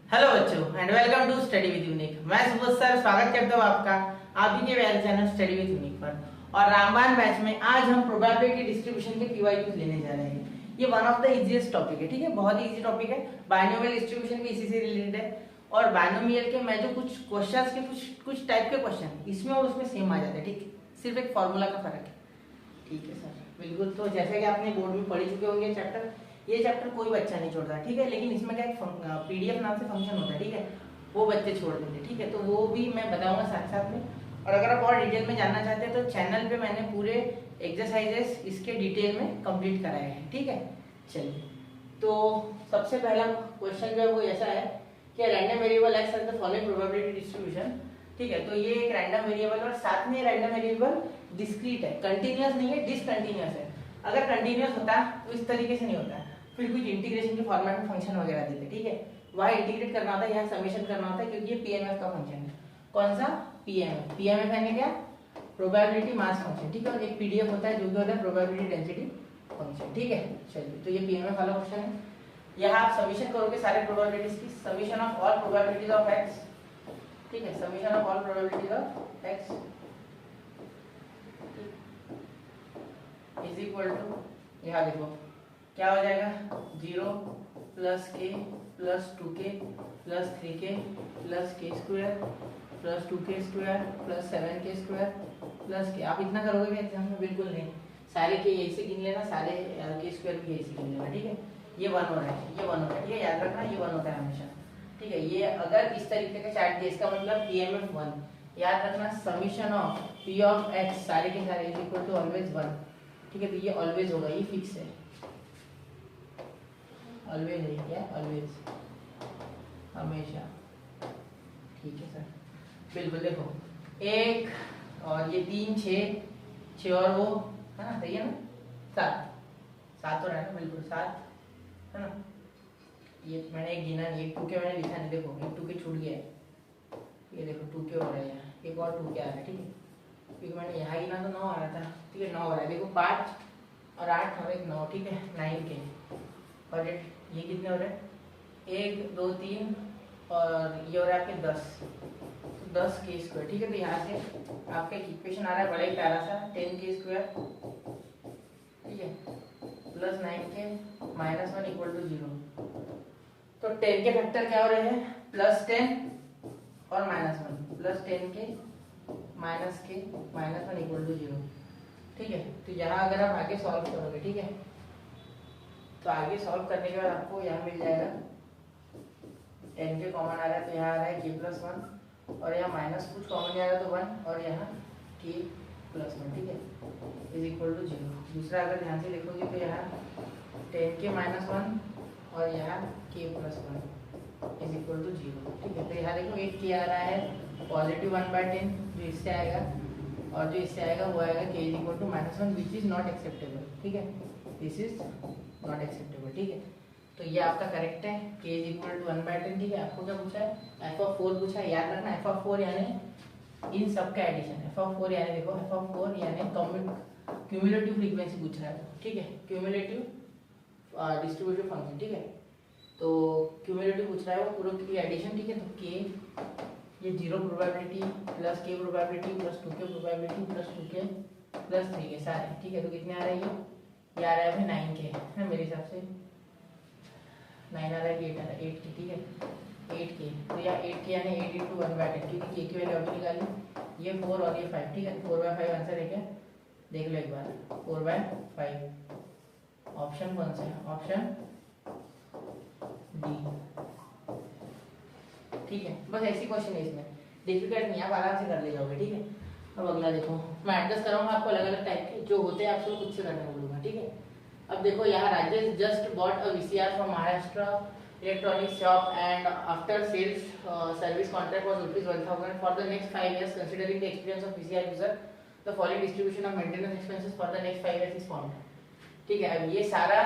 Hello बच्चों and welcome to study with Unique. मैं Subodh sir स्वागत करता हूँ आपका आप ही के प्यारे चैनल स्टडी विद यूनिक पर। और रामबाण बैच में आज हम प्रोबेबिलिटी डिस्ट्रीब्यूशन के पीवाईक्यूज लेने जा रहे हैं। ये one of the easiest topic है, ठीक है, बहुत ही इजी टॉपिक है। बाइनोमियल डिस्ट्रीब्यूशन भी इसी से रिलेटेड है। और बाइनोमियल के मैं जो कुछ क्वेश्चंस के कुछ टाइप के क्वेश्चन इसमें और उसमें सेम आ जाते हैं, ठीक है, सिर्फ एक फॉर्मूला का फर्क है। ठीक है सर, बिल्कुल। तो जैसे कि आपने बोर्ड में पढ़ चुके होंगे चैप्टर, ये चैप्टर कोई बच्चा नहीं छोड़ता, ठीक है, लेकिन इसमें क्या एक पीडीएफ नाम से फंक्शन होता है, ठीक है, वो बच्चे छोड़ देते, ठीक है, तो वो भी मैं बताऊंगा साथ साथ में। और अगर आप और डिटेल में जानना चाहते हैं तो चैनल पे मैंने पूरे एक्सरसाइजेस इसके डिटेल में कंप्लीट कराए हैं, ठीक है। चलिए, तो सबसे पहला क्वेश्चन जो है वो ऐसा है कि random variable x has the following probability distribution, ठीक है। तो ये एक रैंडम वेरिएबल और साथ में रैंडम वेरिएबल डिस्क्रीट है, कंटीन्यूअस नहीं है, डिसकंटीन्यूअस है। अगर कंटीन्यूअस होता तो इस तरीके से नहीं होता, फिर कुछ इंटीग्रेशन के फॉर्मेट में फंक्शन वगैरह देते, ठीक है, वहां इंटीग्रेट करना होता है, यहाँ समेशन करना होता है, क्योंकि ये पीएमएफ का फंक्शन है। कौन सा? पीएमएफ। पीएमएफ यानी क्या? प्रोबेबिलिटी मास फंक्शन, ठीक है। और एक पीडीएफ होता है जो कि होता है प्रोबेबिलिटी डेंसिटी फंक्शन, ठीक है। चलिए, तो ये पीएमएफ वाला क्वेश्चन है। यहाँ आप समीशन करोगे सारे प्रोबेबिलिटीज की, summation of all probabilities of x, ठीक है, summation of all probabilities of x is equal to, यहाँ देखो क्या हो जाएगा, 0 plus k plus 2k plus 3k plus k square plus 2k square plus 7k square plus k. आप इतना करोगे क्या एग्जाम में? बिल्कुल नहीं, सारे के यही से गिन लेना, सारे के स्क्वायर भी यही से गिन लेना, ठीक है। ये 1 हो रहा है, ये 1 होता है, ठीक है, याद रखना ये 1 होता है हमेशा, ठीक है। ये अगर इस तरीके का चार्ट दिया इसका मतलब पीएमएफ 1, याद रखना summation of P of x सारे के सारे इज इक्वल टू ऑलवेज 1, ठीक है। तो ये ऑलवेज होगा, ये फिक्स है, ऑलवेज है क्या? ऑलवेज, हमेशा, ठीक है सर, बिल्कुल। देखो एक और ये 3 6 और वो है ना, सही है ना, 7 हो रहा है ना, बिल्कुल 7 है ना। ये मैंने एक गिना नहीं, एक 2k मैंने लिखा नहीं, देखो एक 2k छूट गया है, ये देखो 2k हो रहा है यहाँ, एक और 2k आ रहा है, ठीक है, क्योंकि मैंने यहाँ गिना तो 9 आ रहा था, ठीक है, 9 हो रहा है। देखो 5 और 8 और एक 9, ठीक है, 9k। और ये कितने हो रहे हैं? 1 2 3 और ये हो रहा है आपके 10 के स्क्वायर, ठीक है। तो यहाँ से आपका इक्वेशन आ रहा है बड़ा ही प्यारा सा, 10 के स्क्वायर, ठीक है, plus 9k minus 1 equal to 0। तो 10 के फैक्टर क्या हो रहे हैं? प्लस 10 और माइनस 1, प्लस 10 के माइनस के माइनस 1 इक्वल टू 0, ठीक है। तो यहाँ अगर आप आगे सॉल्व करोगे, ठीक है, तो आगे सॉल्व करने के बाद आपको यहाँ मिल जाएगा 10 के कॉमन आ रहा है, तो यहाँ आ रहा है k प्लस 1 और यहाँ माइनस कुछ कॉमन नहीं आ रहा तो 1 और यहाँ k प्लस 1, ठीक है, इज इक्वल टू 0। दूसरा अगर ध्यान से देखोगे तो यहाँ 10 के माइनस 1 और यहाँ k plus 1 is equal to 0, ठीक है। तो यहाँ देखो एक k आ रहा है पॉजिटिव 1/10 जो इससे आएगा, और जो इससे आएगा वो आएगा k is equal to minus 1 which is not acceptable, ठीक है, दिस इज नॉट एक्सेप्टेबल, ठीक है। तो ये आपका करेक्ट है, k इज इक्वल टू 1/10, ठीक है। आपको क्या पूछा है? f(4) पूछा है, याद रखना f(4) यानी इन सब का एडिशन, f(4) यानी देखो f(4) यानी क्यूमुलेटिव फ्रीक्वेंसी पूछ रहा है, ठीक है, क्यूमुलेटिव डिस्ट्रीब्यूटिव फंक्शन, ठीक है। तो क्यूमुलेटिव पूछ रहा है वो पूरा की एडिशन, ठीक है। तो k ये 0 probability plus k probability plus 2k probability plus 2k plus 3k सारे, ठीक है। तो कितने आ रहे हैं? ये आ रहा है अभी 9k है मेरे हिसाब से, 9 आ रहा है कि 8 आ रहा है, 8k, ठीक है, 8k। तो यहाँ 8k यानी 8 इंटू 1/10, क्योंकि k की वैल्यू अभी निकाली, ये 4 और ये 5, ठीक है। 4/5 आंसर है क्या? देख लो एक बार, 4/5 ऑप्शन कौन सा है? ऑप्शन डी, ठीक है। बस ऐसी क्वेश्चन है, इसमें डिफिकल्ट नहीं, आप आराम से कर ले जाओगे, ठीक है। अब अगला देखो, मैं एडजस्ट कराऊंगा आपको अलग अलग टाइप के जो होते हैं, आपसे खुद से करने बोलूंगा, ठीक है। अब देखो यहाँ Rajesh just bought a VCR from Maharashtra electronic shop and after sales service contract was ₹1000 for the next 5 years considering the experience of VCR user the following distribution of maintenance expenses for the next 5 years is found, ठीक है। अब ये सारा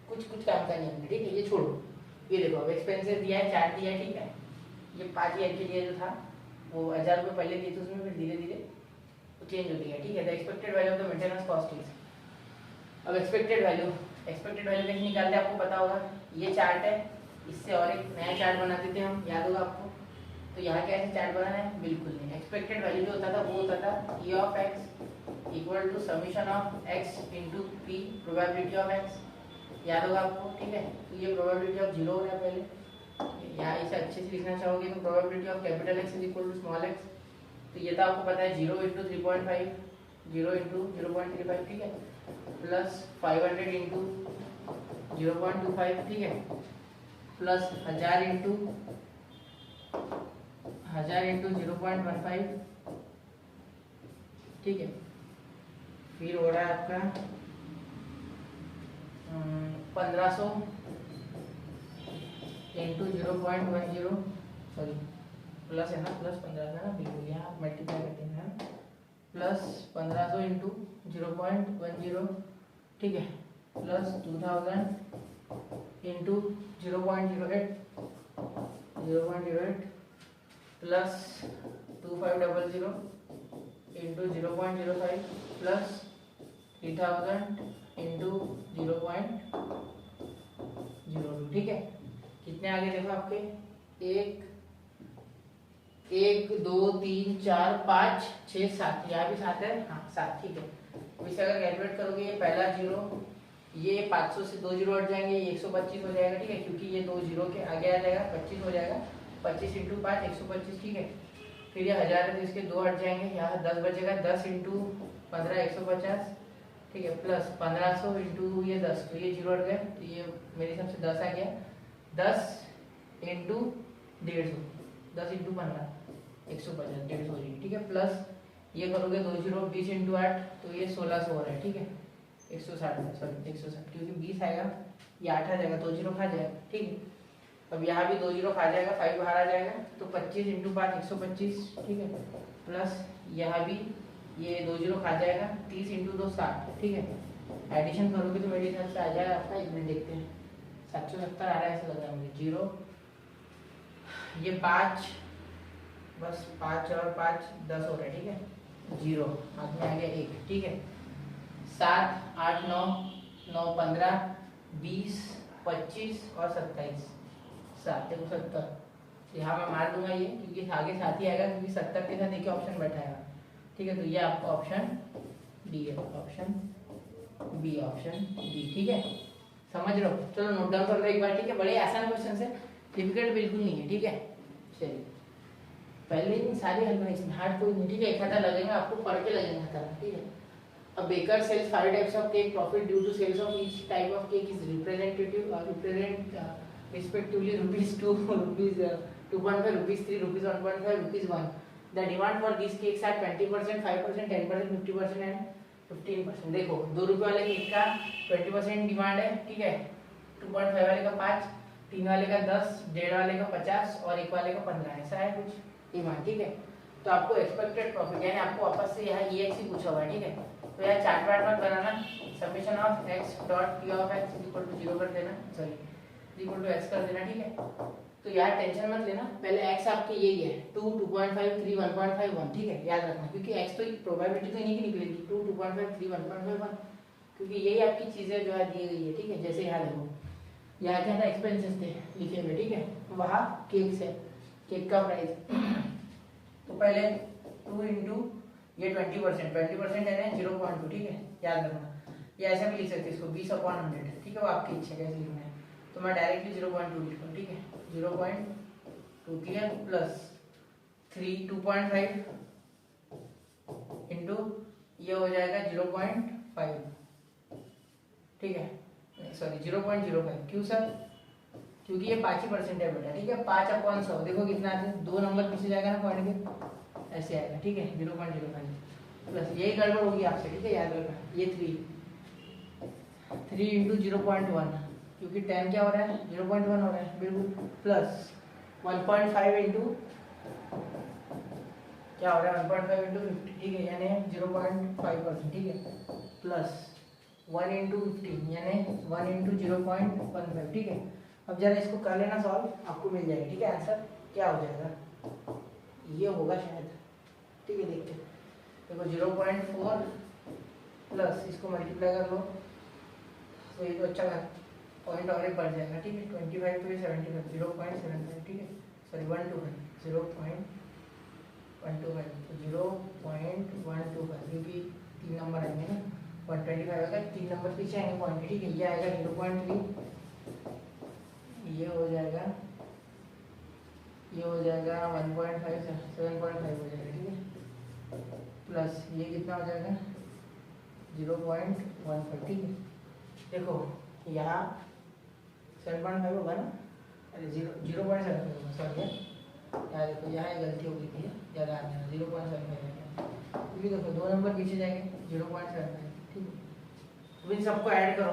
कुछ काम का नहीं है, ठीक है, ये छोड़ो। ये देखो अब एक्सपेंसेस दिया है, चार्ट दिया है, ठीक है। ये 5 ईयर के लिए जो था वो 1000 रुपये पहले दिए थे, उसमें फिर धीरे धीरे चेंज हो गया, ठीक है। The expected value of the maintenance cost is, अब एक्सपेक्टेड वैल्यू कैसे निकालते हैं आपको पता होगा, ये चार्ट है, इससे और एक नया चार्ट बनाते थे हम, याद होगा आपको। तो यहाँ क्या ऐसे चार्ट बनाना है, बिल्कुल नहीं। एक्सपेक्टेड वैल्यू जो होता था वो होता था E of x equal to summation of x into p probability of x, याद होगा आपको, ठीक है। तो ये प्रोबेबिलिटी ऑफ जीरो हो रहा है पहले, यहाँ इसे अच्छे से लिखना चाहोगे तो probability of capital x is equal to small x, तो ये तो आपको पता है 0 इंटू 3.5, 0 इंटू 0.35, ठीक है, प्लस 500 इंटू 0.25, ठीक है, प्लस 1000 इंटू 0.15, ठीक है। फिर हो रहा है आपका 1500 इंटू 0.10, सॉरी प्लस है ना, प्लस 1500 है ना, बिल्कुल यहाँ मल्टीप्लाई करते हैं, प्लस 1500 इंटू 0.10, ठीक है, plus 2000 into 0.08, plus 2500 into 0.05, plus 3000 into 0.02, ठीक है। कितने आगे देखो आपके, 1 2 3 4 5 6 7, यहाँ भी 7 है, हाँ 7, ठीक है। तो इसे अगर कैलकुलेट करोगे, ये पहला जीरो, ये 500 से 2 जीरो हट जाएंगे, ये 125 हो जाएगा, ठीक है, क्योंकि ये 2 जीरो के आगे आ जाएगा, 25 हो जाएगा, 25 इंटू 5 125, ठीक है। फिर ये 1000 है तो इसके 2 हट जाएंगे, यहाँ 10 बचेगा, 10 इंटू 15 150, ठीक है, प्लस 1500 इंटू ये 10, तो ये जीरो हट गए, तो ये मेरे हिसाब से 10 आ गया, 10 इंटू 150, 10 इंटू 15 150, 150 हो जाएगी, ठीक है, प्लस ये करोगे 2 जीरो, 20 इंटू 8, तो ये 1600 हो रहा है, ठीक है, 160, सॉरी 160, क्योंकि 20 आएगा, ये 8 आ जाएगा, 2 जीरो खा जाएगा, ठीक है। अब यहाँ भी 2 जीरो खा जाएगा, 5 बाहर आ जाएगा, तो 25 इंटू 5 125, ठीक है, प्लस यहाँ भी ये 2 जीरो खा जाएगा, 30 इंटू 2 60, ठीक है। एडिशन करोगे तो मेरे हिसाब से आ जाएगा आपका, एक मिनट देखते हैं, 770 आ रहा है, ऐसा लग रहा है मुझे, जीरो, ये 5, बस 5 और 5 10 हो रहा है, ठीक है, जीरो हाथ में आ गया 1, ठीक है, 7 8 9 9 15 20 25 और 27, 7 देखो 70, यहाँ मैं मार दूंगा ये, क्योंकि आगे साथ ही आएगा, क्योंकि 70 के साथ एक ही ऑप्शन बैठा है, ठीक है। तो ये आपका ऑप्शन डी है, ऑप्शन बी, ऑप्शन डी, ठीक है, समझ लो। चलो नोट डाउन कर लो एक बार, ठीक है, बड़े आसान क्वेश्चन है, डिफिकल्ट बिल्कुल नहीं है, ठीक है। चलिए पहले ही सारे हल में, इसमें हार्ड कोई नहीं, ठीक है, एक खाता लगेगा आपको, पढ़ के लगेगा खाता, ठीक है। A baker sells 5 types of cake. Profit due to sales of each type of cake is representative respectively rupees 2, rupees 2.5, rupees 3, rupees 1.5, rupees 1. The demand for these cakes are 20%, 5%, 10%, 50% and 15%. देखो 2 रुपए वाले केक का 20% demand है, ठीक है, 2.5 वाले का 5, 3 वाले का 10, 1.5 वाले का 50 और 1 वाले का 15, ऐसा है कुछ डिमांड, ठीक है। तो आपको एक्सपेक्टेड प्रॉफिट, यानी आपको वापस से यहाँ ई एक्स ही पूछा हुआ है, ठीक है। तो यहाँ चार्ट वार्ट मत बनाना, summation of x dot p of x equal to 0 कर देना, सॉरी इक्वल टू एक्स कर देना, ठीक है। तो यार टेंशन मत लेना, पहले एक्स आपके यही है 2, 2.5, 3, 1.5, 1, ठीक है, याद रखना, क्योंकि एक्स तो प्रोबेबिलिटी तो इन्हीं की निकलेगी, 2, 2.5, 3, 1.5, 1, क्योंकि यही आपकी चीजें जो है दी गई है, ठीक है। जैसे यहाँ देखो, यहाँ क्या था, एक्सपेंसेस थे लिखे हुए, ठीक है, वहाँ केक है, केक का प्राइस, तो पहले 2 इंटू ये 20% है ना 0.2, ठीक है, याद रखना। या ऐसा भी लिख सकते इसको 20/100, ठीक है, वो आपकी इच्छा कैसे लिखना है, तो मैं डायरेक्टली 0.2 लिखता हूँ, ठीक है, 0.2 क्लियर, प्लस 3 2.5 इंटू ये हो जाएगा 0.5, ठीक है, सॉरी 0.05, क्यों सर, क्योंकि ये 5% है बेटा, ठीक है, 5/100, देखो कितना आता है, 2 नंबर पीछे जाएगा ना पॉइंट के, ऐसे आएगा, ठीक है, 0.05 प्लस यही गड़बड़ होगी आपसे, ठीक है, याद रखना, ये 3 इंटू 0.1, क्योंकि 10 क्या हो रहा है, 0.1 हो रहा है, बिल्कुल, प्लस 1.5 इंटू क्या हो रहा है, 1.5 इंटू 50, ठीक है, यानी 0.5%, ठीक है, प्लस 1 इंटू 50 यानी 1 इंटू 0.15, ठीक है। अब जरा इसको कर लेना सॉल्व, आपको मिल जाएगा, ठीक है, आंसर क्या हो जाएगा, ये होगा शायद, ठीक है, देखते हैं, देखो 0.4 प्लस इसको मल्टीप्लाई कर लो, तो ये तो अच्छा पॉइंट और एक बढ़ जाएगा, ठीक है। 25 तो ये 75, 0.75, ठीक है, सॉरी 125, 0.125, तो 0.125 क्योंकि 3 नंबर आएंगे ना, 125 आएगा, 3 नंबर पीछे आएंगे पॉइंट, ठीक है। ये आएगा 0.3, ये हो जाएगा 1.5, 7.5 हो जाएगा, ठीक है, प्लस ये कितना हो जाएगा 0.15, ठीक है। देखो यहाँ 7.5 होगा ना, अरे 0.75 होगा, सॉरी यार, देखो यहाँ एक गलती हो गई थी, ज़्यादा आ गया 0.75 है, क्योंकि देखो 2 नंबर पीछे जाएंगे 0.75, ठीक है। तो इन सबको ऐड करो,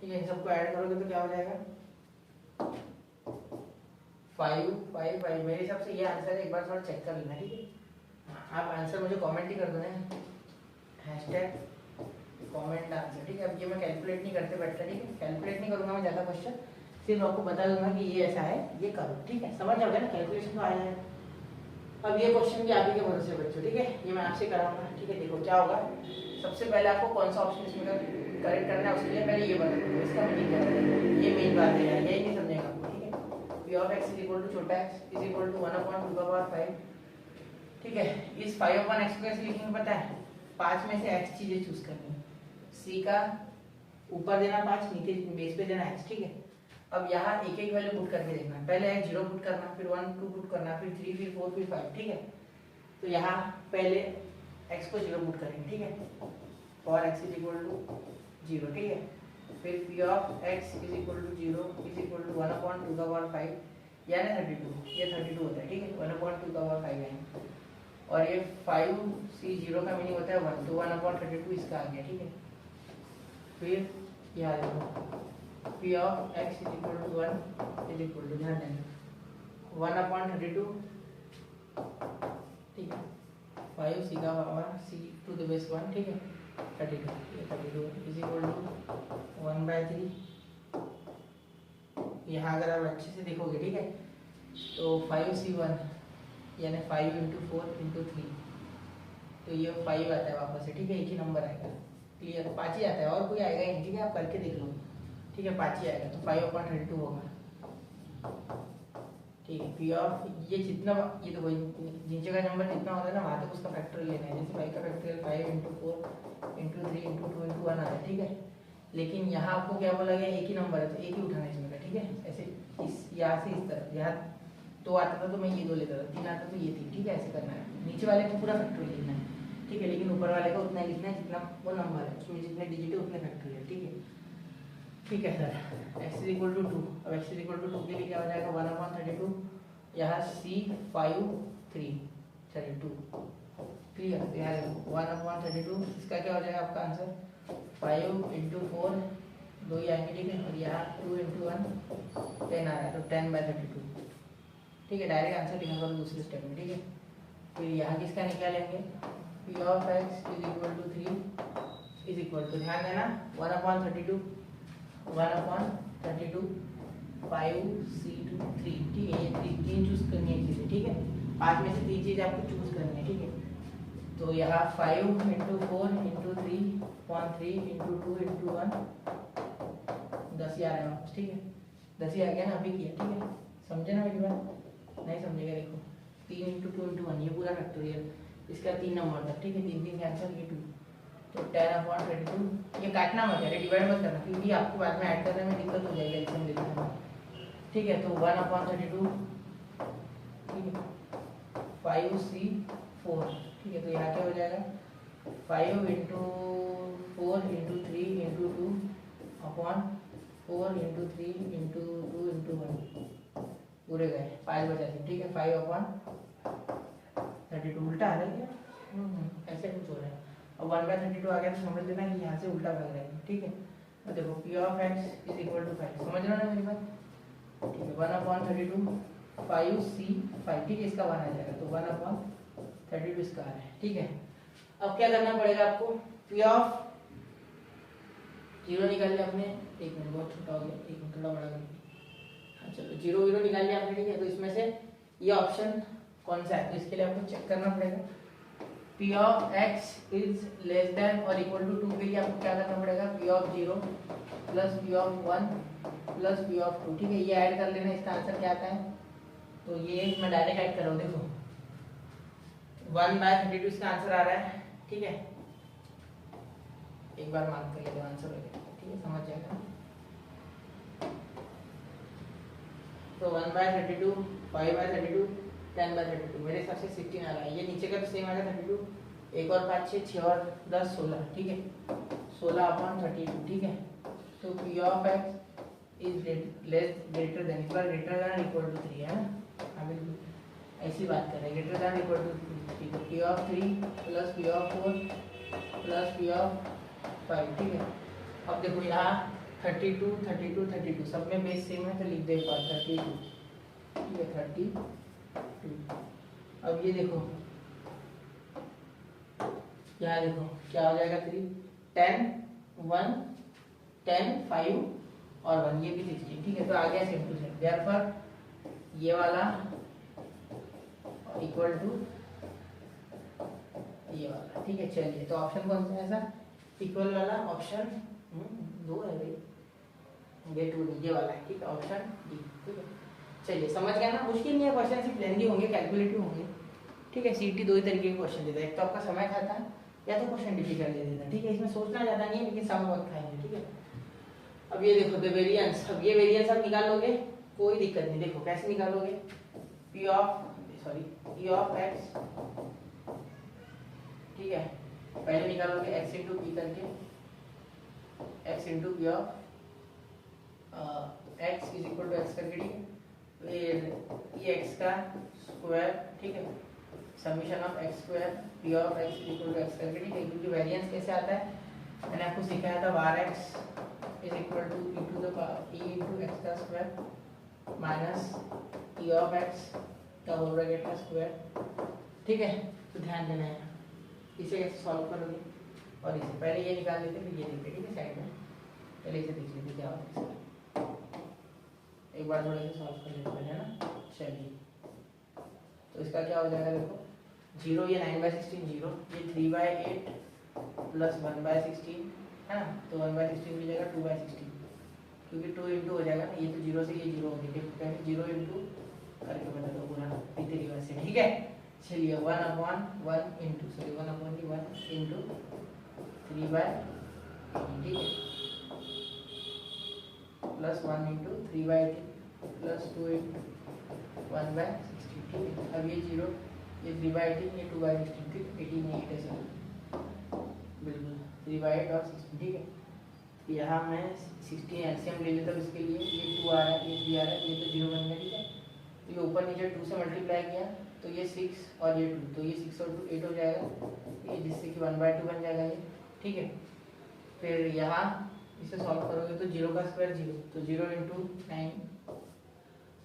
ठीक है, इन सबको ऐड करोगे तो क्या हो जाएगा 5 मेरे हिसाब से ये आंसर है, एक बार थोड़ा चेक कर लेना, ठीक है। आप आंसर मुझे कमेंट ही कर दो ना, #कमेंट आंसर, ठीक है। अब ये मैं कैलकुलेट नहीं करते बैठता, ठीक है, कैलकुलेट नहीं करूँगा मैं ज़्यादा क्वेश्चन, सिर्फ आपको बता दूंगा कि ये ऐसा है, ये करो, ठीक है, समझ जाओगे ना, कैलकुलेशन तो आ जाएगा। अब ये क्वेश्चन भी आप ही के भरोसे बच्चों, ठीक है, ये मैं आपसे कराऊंगा, ठीक है। देखो क्या होगा, सबसे पहले आपको कौन सा ऑप्शन इसमें करेक्ट करना है, उसके लिए पहले ये बता दो, इसका मीनिंग क्या है, ये मेन बात है यार, यही नहीं समझेगा आपको, ठीक है। p of x = छोटा x = 1/2/5, ठीक है। इस 5/x को कैसे लिखेंगे पता है, 5 में से x चीजें चूज करनी है, c का ऊपर देना 5, नीचे बेस पे देना x, ठीक है। अब यहाँ एक एक वैल्यू पुट करके देखना, पहले 0 पुट करना, फिर 1 2 पुट करना, फिर 3 फिर 4 फिर 5, ठीक है। तो यहाँ पहले x को 0 पुट करेंगे, ठीक है, for x = 0, ठीक है। फिर p of x = 0 = 1/2/5 यानी 32, ये 32 होता है, ठीक है, 1/2/5 आएंगे, और ये 5c0 का मीनिंग होता है 1, तो 1/32 इसका आ गया, ठीक है। फिर यहाँ देखो p of x = 1 ध्यान देना 1/32, ठीक है, 5 c का power c to the base 1, ठीक है, 32, ये 32 = 1/3। यहाँ अगर आप अच्छे से देखोगे, ठीक है, तो 5c1 यानी 5 × 4 × 3, तो ये 5 आता है वापस से, ठीक है, एक ही नंबर आएगा, क्लियर, 5 ही आता है, और कोई आएगा ही नहीं, ठीक है, आप करके देख लो, ठीक है, 5 ही आएगा, तो 5/32 होगा, ठीक है। p of ये जितना, ये तो वही नीचे का नंबर जितना होता है ना, वहाँ तक उसका फैक्टोरियल लेना है, जैसे 5 का फैक्टोरियल 5 × 4 × 3 × 2 × 1 आता है, ठीक है। लेकिन यहाँ आपको क्या बोला गया, एक ही नंबर है, तो एक ही उठाना है इसमें का, ठीक है, ऐसे इस यहाँ से इस तरफ, यहाँ 2 आता था तो मैं ये 2 लेता था, 3 आता तो ये 3, ठीक है, ऐसे करना है, नीचे वाले को पूरा फैक्टोरियल लिखना है, ठीक है, लेकिन ऊपर वाले का उतना ही लिखना है जितना वो नंबर है, उसमें जितने डिजिट है उतने फैक्टोरियल, ठीक है, ठीक है सर। x = 2, अब x = 2 के लिए क्या हो जाएगा 1/32, यहाँ c5 3 सॉरी 2, क्लियर, यहाँ देखो 1/32, इसका क्या हो जाएगा आपका आंसर 5 × 4, 2 ही आएंगे, ठीक है, और यहाँ 2 × 1 10 आ रहा है, तो 10/32, ठीक है, डायरेक्ट आंसर लिखा करो दूसरे स्टेप में, ठीक है। फिर यहाँ किसका निकालेंगे, p of x = 3 ध्यान देना 1/32 5c2 3, ठीक है, ये 3 चूज करनी है चीजें, ठीक है, 5 में से 3 चीजें आपको चूज करनी है, ठीक है। तो यहाँ 5 × 4 × 3 3 × 2 × 1 10 ही आ रहा है वापस, ठीक है, 10 ही आ गया ना, अभी किया, ठीक है, समझे ना मेरी बात, नहीं समझेगा, देखो 3 × 2 × 1 ये पूरा फैक्टोरियल, इसका 3 नंबर था, ठीक है, 3 का आंसर ये 2, तो 10/32, ये काटना मत है, डिवाइड मत करना, क्योंकि आपको बाद में ऐड करने में दिक्कत हो जाएगी एल्सियम लेने में, ठीक है। तो 1/32, ठीक है, 5c4, ठीक है, तो यहाँ क्या हो जाएगा 5 × 4 × 3 × 2 4 × 3 × 2 × 1 पूरे गए, 5 बचा थे, ठीक है, 5/32 उल्टा आ रहा है क्या, ऐसे कुछ हो रहा है, अब 1/32 आ गया तो समझ लेना कि यहाँ से उल्टा भाग रहा है, ठीक है। तो देखो p of x = 5, समझ रहे हो ना मेरी बात, ठीक है, 1/32 5c5, ठीक है, इसका 1 आ जाएगा, तो 1/32 इसका आ रहा है, ठीक है। अब क्या करना पड़ेगा आपको, p of 0 निकाल लिया आपने, 1 मिनट बहुत छोटा हो गया, 1 मिनट थोड़ा बड़ा कर, हाँ चलो 0 निकाल लिया आपने, ठीक है। तो इसमें से ये ऑप्शन कौन सा है, तो इसके लिए आपको चेक करना पड़ेगा p P of x is less than और इक्वल टू 2 के लिए आपको क्या करना पड़ेगा, P of 0 plus P of 1 plus P of 2, ठीक है। ये ऐड कर लेना, इसका आंसर क्या आता है, तो ये मैं डायरेक्ट ऐड कर रहा हूँ, देखो 1/32 इसका आंसर आ रहा है, ठीक है। एक बार मार्क कर लेते हैं आंसर हो गया, ठीक है, समझ जाएगा। तो 1/32, 5/32, 10/32, मेरे हिसाब से 16 आ रहा है। ये नीचे का तो सेम आएगा 32, एक और 5 6 6 और 10 16, ठीक है, 16/32, ठीक है। तो P of x is less greater than, इस बार ग्रेटर देन इक्वल टू 3 है ना, हाँ बिल्कुल ऐसी बात कर रहे हैं, ग्रेटर देन इक्वल टू 3, ठीक है। P of 3 plus P of 4 plus P of 5, ठीक है। अब देखो यहाँ 32 32 32 सब में बेस सेम है, तो लिख दे एक बार 32, ठीक है 32। अब ये देखो यहाँ देखो क्या हो जाएगा, 3 10 1 10 5 और 1, ये भी 16, ठीक है। तो आ गया सेम टू सेम, देयरफॉर ये वाला इक्वल टू ये वाला, ठीक है। चलिए तो ऑप्शन कौन सा है ऐसा इक्वल वाला, ऑप्शन 2 है भाई, ये 2 ये वाला है, ठीक है, ऑप्शन डी, ठीक है। चलिए समझ गया ना, मुश्किल नहीं है क्वेश्चन, सिर्फ लेंदी होंगे, कैलकुलेटिव होंगे, ठीक है। सीटी 2 ही तरीके के क्वेश्चन देता है, एक तो आपका समय खाता है या तो क्वेश्चन डिफिकल्ट दे देता है, ठीक है। इसमें सोचना ज़्यादा नहीं है, लेकिन सम बहुत खाएंगे, ठीक है। अब ये देखो द वेरिएंस, अब ये वेरिएंस आप निकालोगे कोई दिक्कत नहीं, देखो कैसे निकालोगे, पी ऑफ एक्स, ठीक है, पहले निकालोगे x इंटू पी करके, x into p of x is equal to x करके, ठीक है। फिर ये x का स्क्वायर, ठीक है, summation of x square p of x is equal to x करके, ठीक है। क्योंकि वेरिएंस कैसे आता है, मैंने आपको सिखाया था, var x is equal to e to the power e into x का square minus p of x का होल ब्रैकेट का स्क्वायर, ठीक है। तो ध्यान देना है, इसे कैसे सॉल्व करोगे, और इसे पहले ये निकाल लेते फिर ये देखते, ठीक है, साइड में पहले इसे देख लेते क्या होता है इसका, एक बार थोड़ा सा सॉल्व कर लेते हैं ना। चलिए तो इसका क्या हो जाएगा, देखो 0, ये 9/16 0, ये 3/8 प्लस 1/16 है ना, तो 1/16 की जगह 2/16, क्योंकि 2 इंटू हो जाएगा, ये तो 0 से ये 0 हो गया, 0 इंटू करके बता दो पूरा इतनी बार से, ठीक है। चलिए 1/1 इंटू 1/1 इंटू 3/18, ठीक है, प्लस 1 इंटू 3/18 प्लस 2 इंटू 1/16, ठीक है। अब ये 0, ये 3/18, ये 2/16, ठीक है, 18 8 है सर, बिल्कुल 3/8 और 16, ठीक है। यहाँ मैं 16 एलसीएम ले लेता हूँ इसके लिए, ये 2 आ रहा है, ये 3 आ रहा है, ये तो 0 बन गया, ठीक है। तो ये ऊपर नीचे 2 से मल्टीप्लाई किया तो ये 6 और ये 2, तो ये 6 और 2 8 हो जाएगा, ये जिससे कि 1/2 बन जाएगा ये, ठीक है। फिर यहाँ इसे सॉल्व करोगे तो 0 का स्क्वायर 0, तो 0 इंटू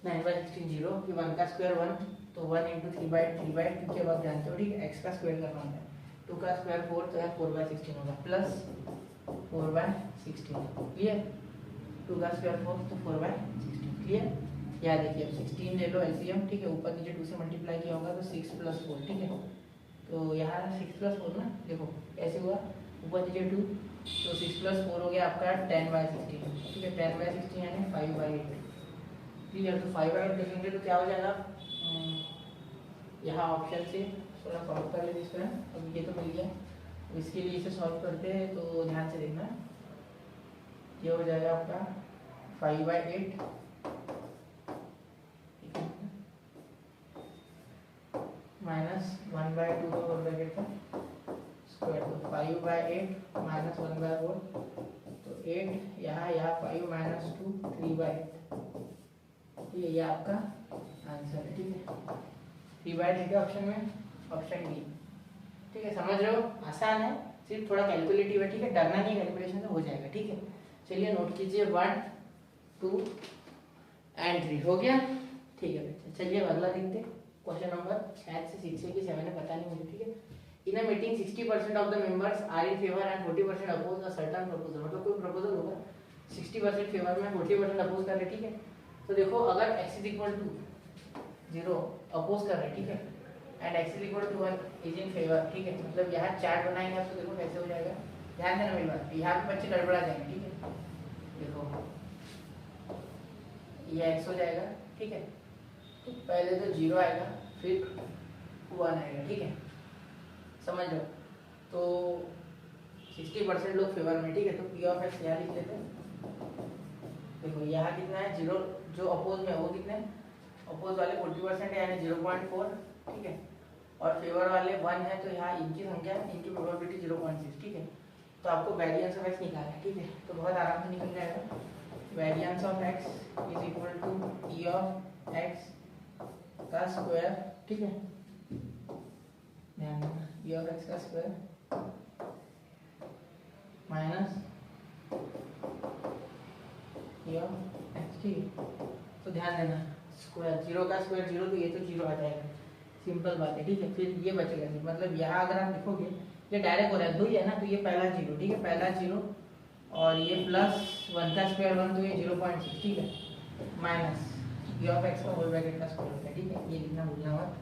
9/16 0, फिर 1 का स्क्वायर 1, तो 1 इंटू 3/3, क्योंकि अब आप जानते हो, ठीक है, x का स्क्वायर करना होता है, 2 का स्क्वायर 4, तो 4/16 होगा, प्लस 4/16, क्लियर, 2 का स्क्वायर 4, तो 4/16, क्लियर। यहाँ देखिए अब 16 ले लो एलसीएम, ठीक है, ऊपर नीचे 2 से मल्टीप्लाई किया होगा तो 6 + 4, ठीक है। तो यहाँ 6 + 4 ना, देखो कैसे हुआ, ऊपर नीचे 2, तो 6 + 4 हो गया आपका 10/16, ठीक है, 10/16 यानी 5/8, क्लियर। तो 5/8 लिखेंगे तो क्या हो जाएगा, यहाँ ऑप्शन से थोड़ा सॉल्व कर लेते इसको, अब ये तो मिल गया, इसके लिए इसे सॉल्व करते हैं तो ध्यान से देखना, ये हो जाएगा आपका 5/8 माइनस 1/2 का होल ब्रैकेट का स्क्वायर, तो 5/8 माइनस 1/4, तो 8, यहाँ 5 माइनस 2 3/8, ठीक है, ये आपका आंसर है, ठीक है। 3/8 है ऑप्शन में, ऑप्शन डी, ठीक है। समझ रहे हो, आसान है, सिर्फ थोड़ा कैलकुलेटिव है, ठीक है, डरना नहीं, कैलकुलेशन से हो जाएगा, ठीक है। चलिए नोट कीजिए 1 2 एंड 3 हो गया, ठीक है बच्चा। चलिए अगला देखते हैं, क्वेश्चन नंबर शायद से 6 कि 7 है, पता नहीं मुझे, ठीक है। In a meeting 60% of the members are in favour and 40% oppose a certain proposal, मतलब कोई प्रपोजल होगा 60% फेवर में 40% अपोज कर रहे, ठीक है। तो देखो अगर x = 0 अपोज कर रहे, ठीक है, and x is equal to 1 is in favour, ठीक है। मतलब यहाँ चार्ट बनाएंगे आप तो देखो कैसे हो जाएगा, ध्यान देना मेरी बात, यहाँ पे बच्चे गड़बड़ा जाएंगे, ठीक है। देखो ये x हो जाएगा, ठीक है। तो पहले तो 0 आएगा, फिर 1 आएगा, ठीक है, समझ लो। तो 60% लोग फेवर में, ठीक है। तो पी ऑफ एक्स यहाँ लिख लेते हैं। देखो यहाँ कितना है, 0, जो अपोज में है वो कितने, अपोज वाले 40% है यानी 0.4, ठीक है। और फेवर वाले 1 है, तो यहाँ इनकी संख्या, इनकी प्रोबेबिलिटी 0.6, ठीक है। तो आपको वेरिएंस ऑफ एक्स निकालना है, ठीक है। तो बहुत आराम से निकल जाएगा। Variance of x is equal to E of x का स्क्वायर, ठीक है। ध्यान देना, ई ऑफ एक्स का square minus E of x, ठीक है। तो ध्यान देना, स्क्वायर 0 का स्क्वायर 0, तो ये तो 0 आ जाएगा, सिंपल बात है, ठीक है। फिर ये बचेगा, मतलब यहाँ अगर आप देखोगे ये डायरेक्ट हो रहा है 2 ही है ना, तो ये पहला 0, ठीक है, पहला 0, और ये प्लस 1 का स्क्वायर 1, तो ये 0.6, ठीक है, माइनस ई ऑफ एक्स का होल ब्रैकेट का स्क्वायर होता है, ठीक है। ये लिखना भूलना मत,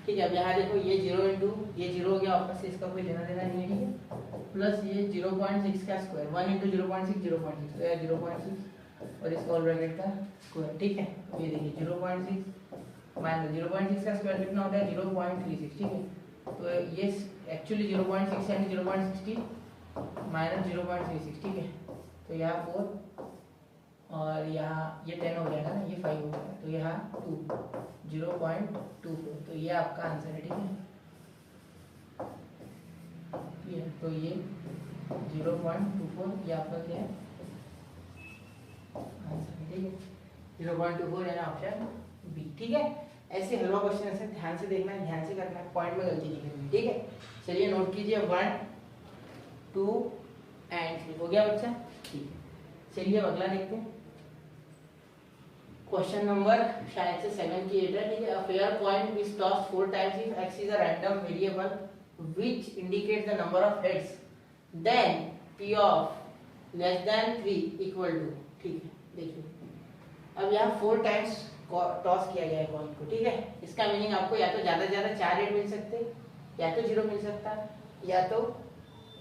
ठीक है। अब यहाँ देखो ये 0 इंटू ये 0 हो गया, आपस से इसका कोई लेना देना नहीं है, ठीक है। प्लस ये 0.6 का स्क्वायर 1 इंटू 0.6 0.6, तो यह 0.6 और इसका होल ब्रैकेट का स्क्वायर, ठीक है। तो ये देखिए 0.6 माइनस 0.6 का स्क्वायर कितना होता है 0.36, ठीक है। तो ये एक्चुअली 0.6 यानी 0.60 माइनस 0.36, ठीक है। तो यहाँ 4 और यहाँ ये 10 हो जाएगा ना, ये 5 हो जाएगा, तो यहाँ 0.24, तो ये आपका आंसर है, ठीक है। तो ये 0.24 ये आपका क्या है आंसर है, ठीक है। 0.24 यानी ऑप्शन बी, ठीक है। ऐसे हलवा क्वेश्चन ऐसे ध्यान से देखना है, ध्यान से करना है, पॉइंट में गलती नहीं करनी, ठीक है। चलिए नोट कीजिए 1 2 एंड 3 हो गया बच्चा, ठीक है। चलिए अगला देखते हैं, क्वेश्चन नंबर शायद से 7 की 8 है, ठीक है। A fair point is tossed 4 times if x is a random variable which indicates the number of heads, then p of less than 3 equal to, ठीक है। देखिए अब यहाँ 4 टाइम्स टॉस किया गया है कॉइन को, ठीक है। इसका मीनिंग आपको या तो ज्यादा से ज्यादा 4 हेड मिल सकते, या तो 0 मिल सकता, या तो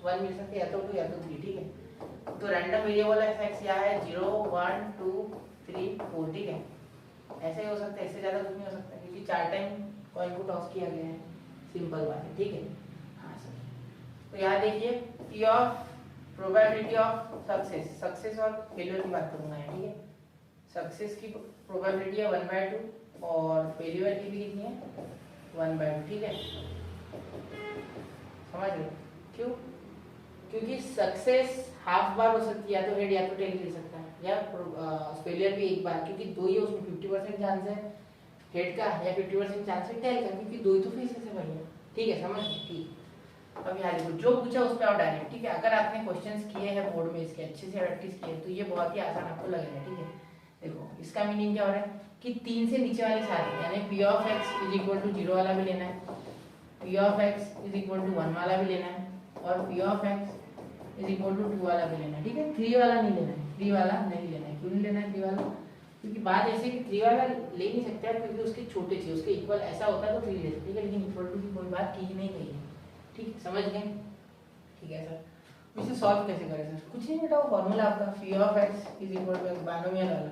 1 मिल सकता, या तो 2 या तो 3, ठीक है। तो रैंडम वेरिएबल x यहाँ है 0 1 2 3 4, ठीक है। ऐसे ही हो सकता है, इससे ज्यादा कुछ नहीं हो सकता, क्योंकि 4 टाइम कॉइन को टॉस किया गया है, सिंपल बात है, ठीक है। हाँ सर, तो यहाँ देखिए P of probability of success, success और फेलियर की बात करूंगा यहाँ, ठीक है। सक्सेस की प्रोबेबिलिटी है 1/2 और फेलियर की भी कितनी है 1/2, ठीक है। समझ रहे क्यों? क्योंकि सक्सेस हाफ बार हो सकती है, या तो हेड या तो टेल मिल सकता है, या फेलियर भी एक बार, क्योंकि 2 ही उसमें 50% चांस है हेड का या 50% चांस है टेल का, क्योंकि 2 ही तो फेसेस है भैया, ठीक है। समझ ठीक। अब यहाँ देखो जो पूछा उस पे आओ डायरेक्ट, ठीक है। अगर आपने क्वेश्चंस किए हैं बोर्ड में, इसके अच्छे से प्रैक्टिस किए तो ये बहुत ही आसान आपको लगेगा, ठीक है। देखो इसका मीनिंग क्या हो रहा है कि 3 से नीचे वाले सारे, यानी p of x is equal to 0 वाला भी लेना है, p of x is equal to 1 वाला भी लेना है, और p of x is equal to 2 वाला भी लेना है, ठीक है। 3 वाला नहीं लेना है, 3 वाला नहीं लेना है। क्यों नहीं लेना है 3 वाला? क्योंकि बात ऐसे कि 3 वाला ले नहीं सकते आप, क्योंकि उसके छोटे चाहिए, उसके इक्वल ऐसा होता है तो 3 ले सकते, ठीक है। लेकिन इक्वल टू की कोई बात ठीक नहीं कही है, ठीक, समझ गए? ठीक है सर। इसे सॉल्व कैसे करें सर? कुछ नहीं बेटा, वो फॉर्मूला आपका p of x is equal to binomial वाला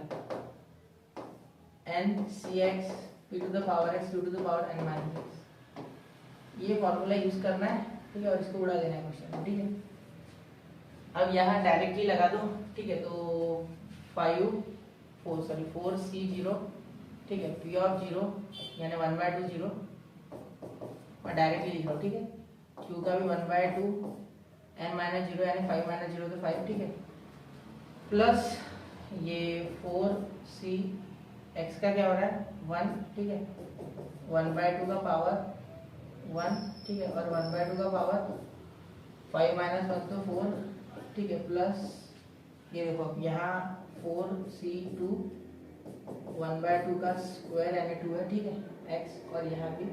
n cx p to the power x q to the power n minus x, ये फॉर्मूला यूज करना है, ठीक है। और इसको उड़ा देना है क्वेश्चन में, ठीक है। अब यहाँ डायरेक्टली लगा दो, ठीक है। तो 4c0, ठीक है, p ऑफ 0 यानी 1/2 0, और डायरेक्टली लिख लो, ठीक है। q का भी 1/2, n माइनस 0 यानी 5 माइनस 0 तो 5, ठीक है। प्लस ये 4c x का क्या हो रहा है 1, ठीक है, 1/2 का पावर 1, ठीक है, और 1/2 का पावर 5 माइनस 1 तो 4, ठीक है। प्लस ये देखो यहाँ 4c2 1/2 का स्क्वायर यानी 2 है, ठीक है, x, और यहाँ भी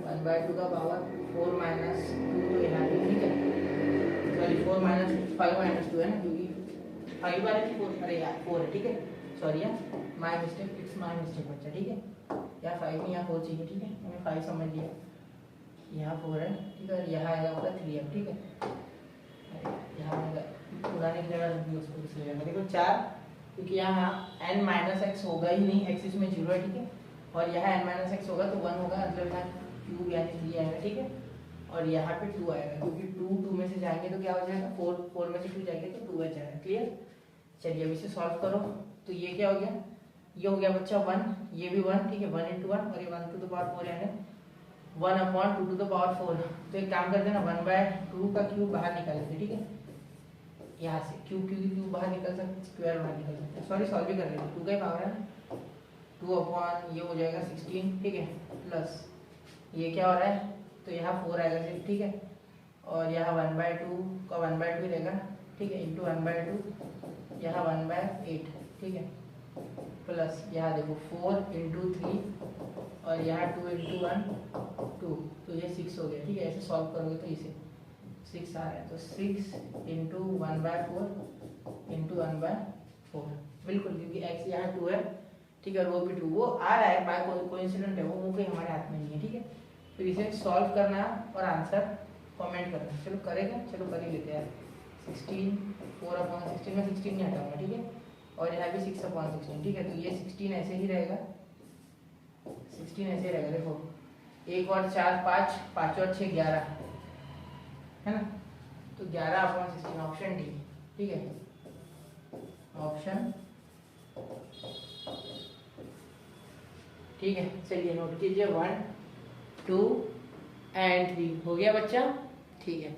1/2 का पावर 4 माइनस 2 तो यहाँ भी, ठीक है। सॉरी 4 माइनस 5 माइनस 2 है ना, क्योंकि 5 बार है 4, अरे यार 4 है, ठीक है। सॉरी यार, my mistake, it's my mistake बच्चा, ठीक है। या 5 नहीं या 4 चाहिए, ठीक है, मैंने 5 समझ लिया, यहाँ 4 है, ठीक है, यहाँ आएगा आपका 3m, ठीक है, यहाँ आएगा पुराने की जगह उसको ले जाएंगे। देखो 4, क्योंकि यहाँ n माइनस एक्स होगा ही नहीं, एक्स इसमें 0 है, ठीक है, और यहाँ n माइनस एक्स होगा तो 1 होगा, मतलब यहाँ क्यूब यानी 3 आएगा, ठीक है, और यहाँ पे 2 आएगा, क्योंकि 2 में से जाएंगे तो क्या हो जाएगा, 4 में से 2 जाएंगे तो 2 बच जाएगा। क्लियर? चलिए अब इसे सॉल्व करो। तो ये क्या हो गया, ये हो गया बच्चा 1, ये भी 1, ठीक है, 1 × 1, और ये 1 to the power 4 यानी 1/2 to the power 4। तो एक काम करते हैं ना, 1/2 का क्यूब बाहर निकाल देते, ठीक है, यहाँ से क्यूब बाहर निकल सकते, स्क्वायर बाहर निकल सकते, सॉरी सॉल्व भी कर लेते, 2 का ही पावर है ना, 2 ये हो जाएगा 16, ठीक है, प्लस ये क्या हो रहा है, तो यहाँ 4 आएगा सिर्फ, ठीक है, और यहाँ 1/2 का 1/2 ही रहेगा, ठीक है, इंटू 1/2, यहाँ 1/8, ठीक है, प्लस यहाँ देखो 4 × 3 और यहाँ 2 × 1 2, तो ये 6 हो गया, ठीक है, ऐसे सॉल्व करोगे तो इसे 6 आ रहा है, तो 6 × 1/4 × 1/4, बिल्कुल, क्योंकि x यहाँ 2 है, ठीक है, और वो भी 2, वो आ रहा है बाय कोइंसिडेंट है, वो कोई हमारे हाथ में नहीं है, ठीक है। फिर इसे सॉल्व करना और आंसर कमेंट करना, चलो करेगा, चलो कर ही लेते हैं। 16 4/16 में 16 नहीं हटाऊंगा, ठीक है, और यहाँ भी 6/16, ठीक है, तो ये 16 ऐसे ही रहेगा, 16 ऐसे ही रहेगा, देखो 1 और 4 5, 5 और 6 11 है ना, तो 11/16 ऑप्शन डी, ठीक है, ऑप्शन, ठीक है। चलिए नोट कीजिए 1 2 एंड 3 हो गया बच्चा, ठीक है।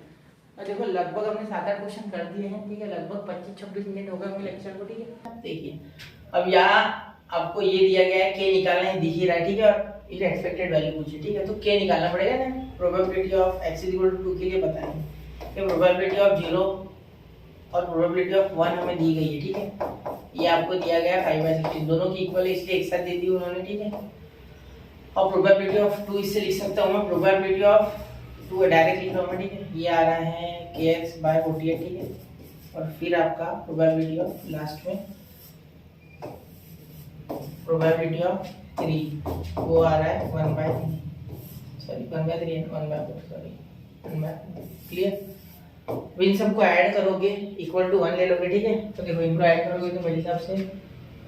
और देखो लगभग हमने 7-8 क्वेश्चन कर दिए हैं, ठीक है, लगभग 25-26 मिनट हो गए होंगे लेक्चर को, ठीक है। देखिए अब यहाँ आपको ये दिया गया है, के निकालना है, दिख ही रहा है, ठीक है, और ये एक्सपेक्टेड वैल्यू पूछी, ठीक है, तो के निकालना पड़ेगा ना, प्रोबेबिलिटी ऑफ x = 2 के लिए बताएंगे कि प्रोबेबिलिटी ऑफ 0 और प्रोबेबिलिटी ऑफ 1 हमें दी गई है, ठीक है, ये आपको दिया गया 5/16, दोनों की इक्वल है इसलिए एक साथ दे दी उन्होंने, ठीक है, और प्रोबेबिलिटी ऑफ 2 इससे लिख सकता हूँ मैं, प्रोबेबिलिटी ऑफ 2 डायरेक्ट लिख रहा हूँ मैं, ठीक है, ये आ रहा है kx/48, ठीक है, और फिर आपका प्रोबेबिलिटी ऑफ लास्ट में प्रोबेबिलिटी ऑफ 3 वो आ रहा है 1/3, सॉरी 1/3 है, 1/4, सॉरी 1/4, क्लियर। इन सबको ऐड करोगे इक्वल टू 1 ले लोगे, ठीक है, तो देखो इनको ऐड करोगे तो मेरे हिसाब से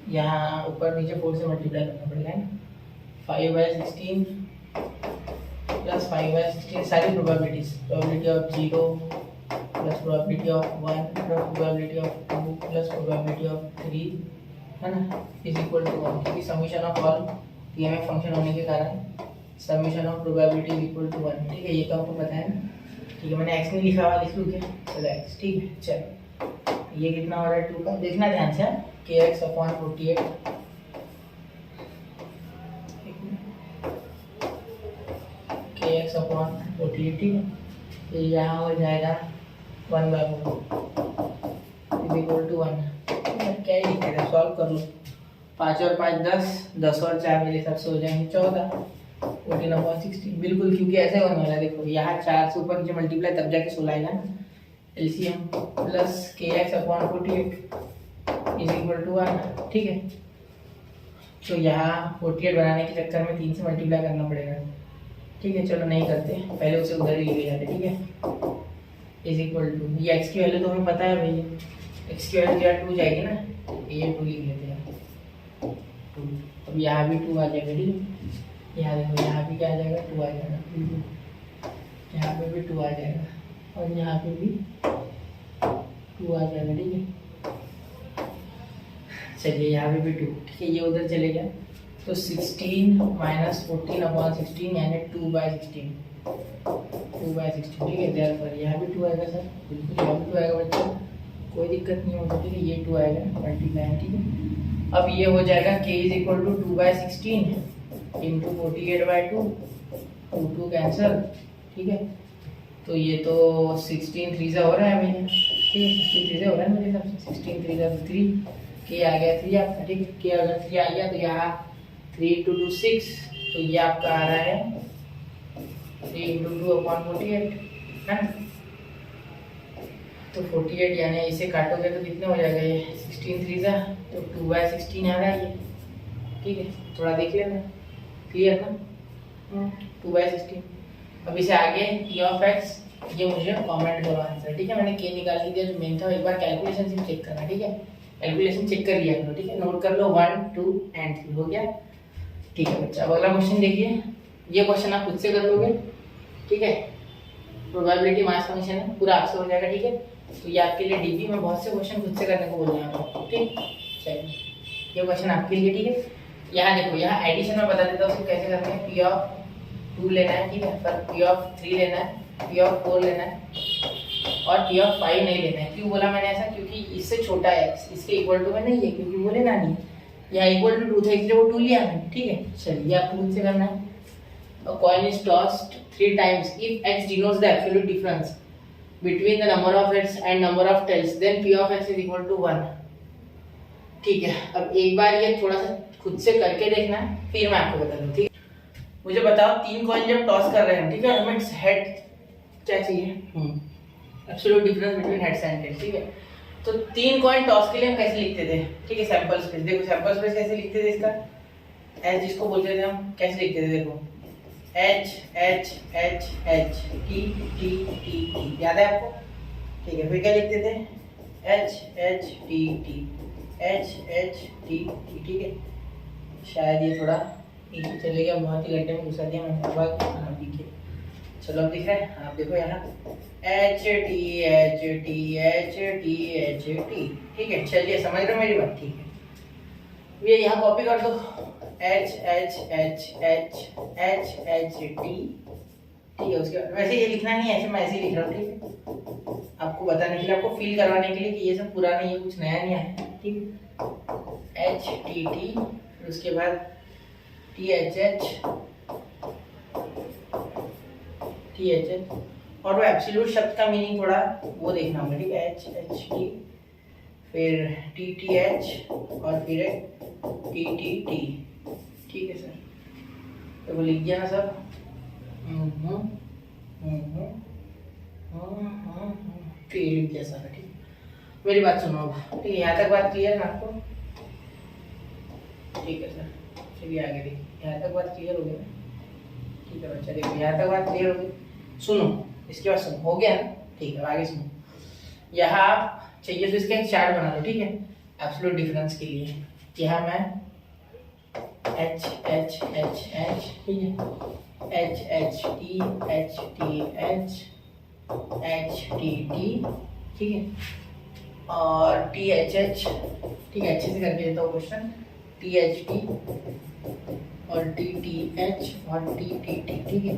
यहाँ ऊपर नीचे 4 से मल्टीप्लाई करना पड़ेगा, 5/16 प्लस 5/16 सारी probabilities, probability of 0 plus probability of 1 plus probability of 2 plus probability of 3, है ना, इज इक्वल टू 1, क्योंकि summation of all PMF function होने के कारण summation of probability is equal to 1, ठीक है, ये तो आपको पता है ना, ठीक है, मैंने x नहीं लिखा हुआ, लिख लूँ क्या, चलो x, ठीक है, चलो ये कितना हो रहा है 2 का, देखना ध्यान से, kx/48, kx/48, ठीक है, तो यहाँ हो जाएगा 1/4 इज इक्वल टू 1, क्या ही लिखेगा, सॉल्व कर लो, 5 और 5 10, 10 और 4 मेरे हिसाब से हो जाएंगे 14, 14/16, बिल्कुल, क्योंकि ऐसे होने वाला है, देखो यहाँ 4 से ऊपर नीचे मल्टीप्लाई तब जाके 16 आएगा ना, LCM plus kx/48 is equal to 1, ठीक है, तो यहाँ 48 बनाने के चक्कर में 3 से मल्टीप्लाई करना पड़ेगा, ठीक है, चलो नहीं करते, पहले उसे उधर ही ले जाते, ठीक है, इज इक्वल टू, ये x की वैल्यू तो हमें पता है भैया, x की वैल्यू जहाँ 2 जाएगी ना, ये 2 लिख लेते हैं, 2, अब यहाँ भी 2 आ जाएगा, ठीक है, यहाँ देखो यहाँ भी क्या आ जाएगा, 2 आ जाएगा, यहाँ पे भी 2 आ जाएगा, और यहाँ पे भी 2 आ जाएगा, ठीक है, चलिए यहाँ पे भी 2, ठीक है, ये उधर चले गया, तो 16 - 14/16 यानी 2/16, 2/16, ठीक है, देयरफॉर यहाँ भी 2 आएगा सर, बिल्कुल यहाँ भी 2 आएगा बच्चा, कोई दिक्कत नहीं होगी, ठीक है, ये 2 आएगा मल्टीप्लाई, ठीक है, अब ये हो जाएगा k = 2/16 इंटू 48/2, 2 कैंसल, ठीक है, तो ये तो 16 3 हो रहा है भैया, ठीक है, 16 3 हो रहा है मेरे हिसाब से, 16 3 3, के आ गया 3 आपका, ठीक है, के अगर 3 आ गया तो यहाँ 3 × 2 6, तो ये आपका आ रहा है 3 × 2/48, है ना, तो 48 यानी इसे काटोगे तो कितने हो जाएगा, ये 16 3 तो 2/16 आ रहा है ये, ठीक है, थोड़ा देख लेना, क्लियर ना, 2/16, अब इसे आगे पी ऑफ एक्स, ये मुझे कमेंट करो आंसर, ठीक है। मैंने के निकाल के दिया जो मेन था, एक बार कैलकुलेशन से चेक करना, ठीक है। कैलकुलेशन चेक कर लिया करो, ठीक है। नोट कर लो 1 2 एंड 3 हो गया, ठीक है बच्चा। अब अगला क्वेश्चन देखिए, ये क्वेश्चन आप खुद से कर लोगे, ठीक है। प्रोबेबिलिटी मास फंक्शन है, पूरा आपसे हो जाएगा, ठीक है। तो ये आपके लिए डीपी में बहुत से क्वेश्चन खुद से करने को बोल रहे हैं आपको, ठीक। चलिए ये क्वेश्चन आपके लिए, ठीक है। यहाँ देखो, यहाँ एडिशन में बता देता हूँ उसको कैसे करना है। पी ऑफ 2 लेना है, ठीक है, पर पी ऑफ 3 लेना है, पी ऑफ 4 लेना है और पी ऑफ 5 नहीं लेना है। क्यों बोला मैंने ऐसा, क्योंकि इससे छोटा है x, इसके इक्वल टू में नहीं है, क्योंकि वो लेना नहीं है। यहाँ इक्वल टू 2 था इसलिए वो 2 लिया मैंने, ठीक है। चलिए आपको खुद से करना है। A coin is tossed 3 times. If x denotes the absolute difference between the number of heads and number of tails, then p of x is equal to 1. ठीक है, अब एक बार ये थोड़ा सा खुद से करके देखना है, फिर मैं आपको बता दूं, ठीक है। मुझे बताओ 3 कॉइन जब टॉस कर रहे हैं, ठीक है, हमें हेड क्या चाहिए, absolute difference between heads and tails, ठीक है। तो 3 कॉइन टॉस के लिए हम कैसे लिखते थे, ठीक है, सैंपल स्पेस। देखो सैंपल स्पेस कैसे लिखते थे, इसका एच जिसको बोलते थे हम, कैसे लिखते थे, देखो H H H H T T T T, याद है आपको, ठीक है। फिर क्या लिखते थे, H H T T H H T T, ठीक है। शायद ये थोड़ा नीचे चले गया, बहुत ही घंटे में घुसा दिया मैंने, अब देखिए, चलो अब दिख रहा है, आप देखो यहाँ H T H T H T H T, ठीक है। चलिए समझ रहे हो मेरी बात, ठीक है। ये यहाँ कॉपी कर दो, H H H H H H T, ठीक है। उसके बाद वैसे ये लिखना नहीं है, ऐसे मैं ऐसे ही लिख रहा हूँ, ठीक है, आपको बताने के लिए, आपको फील करवाने के लिए कि ये सब पुराना, ये कुछ नया नहीं है, ठीक है। एच टी टी, उसके बाद T H H T H H, और वो एब्सोल्यूट शब्द का मीनिंग थोड़ा वो देखना होगा, ठीक है। एच एच टी, फिर टी टी एच और फिर टी टी टी, ठीक है सर। तो वो लिख दिया ना सब, तो ये लिख दिया सारा, ठीक है। मेरी बात सुनो अब, ठीक है, यहाँ तक बात क्लियर है आपको, ठीक है सर। चलिए आगे देखिए, यहाँ तक बात क्लियर हो गई ना, ठीक है बच्चा। देखो यहाँ तक बात क्लियर हो गई, सुनो इसके बाद सुनो, हो गया ना, ठीक है। आगे सुनो, यहाँ आप चाहिए तो इसका एक चार्ट बना लो, ठीक है, एब्सोल्यूट डिफरेंस के लिए। यहाँ मैं एच एच एच एच, ठीक है, H H T H T H H T T, ठीक है, और टी एच एच, ठीक है, अच्छे से करके देता हूँ क्वेश्चन, टी एच टी और टी टी एच और टी टी टी, ठीक है,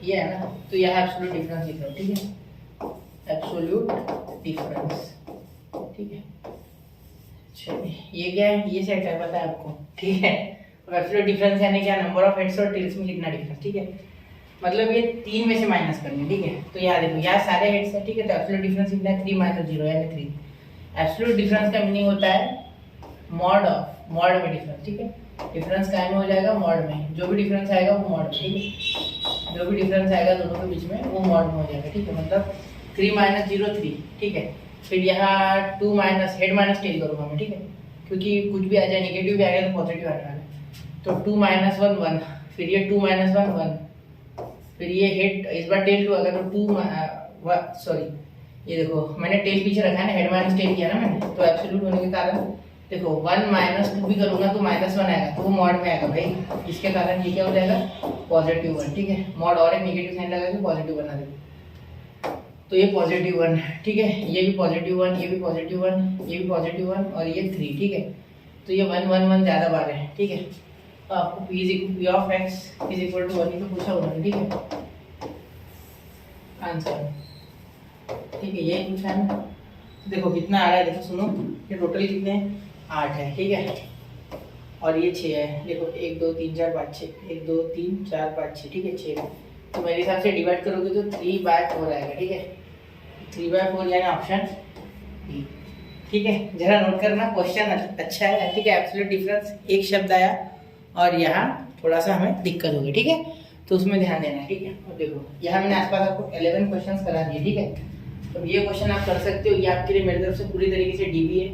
ये है ना। तो यह एब्सोल्यूट डिफरेंस लिख रहा हूँ, ठीक है, एब्सोल्यूट डिफरेंस, ठीक है। चलिए ये क्या है, ये सेट है, पता है आपको, ठीक है। एब्सोल्यूट डिफरेंस यानी क्या, नंबर ऑफ हेड्स और टेल्स में कितना डिफरेंस, ठीक है। मतलब ये 3 में से माइनस करनी, ठीक है। तो यहाँ देखो, यहाँ सारे हेड्स हैं, ठीक है, तो एब्सोल्यूट डिफरेंस कितना है, 3 माइनस 0 यानी 3। एब्सोल्यूट डिफरेंस का मीनिंग होता है मॉड ऑफ, मॉड में डिफरेंस, ठीक है। डिफरेंस काय में हो जाएगा, मॉड में, जो भी डिफरेंस आएगा वो मॉड में, ठीक है, जो भी डिफरेंस आएगा दोनों के बीच में वो मॉड में हो जाएगा, ठीक है। मतलब 3 माइनस 0 3, ठीक है। फिर यहाँ 2 माइनस हेड माइनस टेल करूँगा मैं, ठीक है, क्योंकि कुछ भी आ जाए, नेगेटिव भी आ गया तो पॉजिटिव आने वाला है। तो 2 माइनस 1 1, फिर ये 2 माइनस 1 1, फिर ये हेड, इस बार टेल 2 आ गया तो 2 सॉरी, ये देखो मैंने टेल पीछे रखा है ना, हेड माइनस टेल किया ना मैंने, तो एब्सोल्यूट होने के कारण देखो 1 माइनस 2 भी करूंगा तो -1 आएगा, तो वो मॉड में आएगा भाई, इसके कारण ये क्या हो जाएगा, +1, ठीक है। मॉड और एक नेगेटिव साइन लगा के पॉजिटिव बना देगा, तो ये +1, ठीक है, ये भी +1, ये भी +1, ये भी +1 और ये 3, ठीक है। तो ये 1 1 1 ज़्यादा बार है, ठीक है। तो आपको p of x is equal to 1 ही तो पूछा उन्होंने, ठीक है, आंसर, ठीक है, ये पूछा है ना। देखो कितना आ रहा है, देखो सुनो, ये टोटल कितने 8 है, ठीक है, और ये 6 है, देखो 1 2 3 4 5 6, 1 2 3 4 5 6, ठीक है, 6। तो मेरे हिसाब से डिवाइड करोगे तो 3/4 आएगा, ठीक है, 3/4 यानी ऑप्शन बी, ठीक है। जरा नोट करना, क्वेश्चन अच्छा है, ठीक है। एब्सोल्यूट डिफरेंस एक शब्द आया और यहाँ थोड़ा सा हमें दिक्कत होगी, ठीक है, तो उसमें ध्यान देना है, ठीक है। और देखो यहाँ मैंने आसपास आपको 11 क्वेश्चंस करा दिए, ठीक है। तो ये क्वेश्चन आप कर सकते हो, ये आपके लिए मेरी तरफ से पूरी तरीके से डीबी है,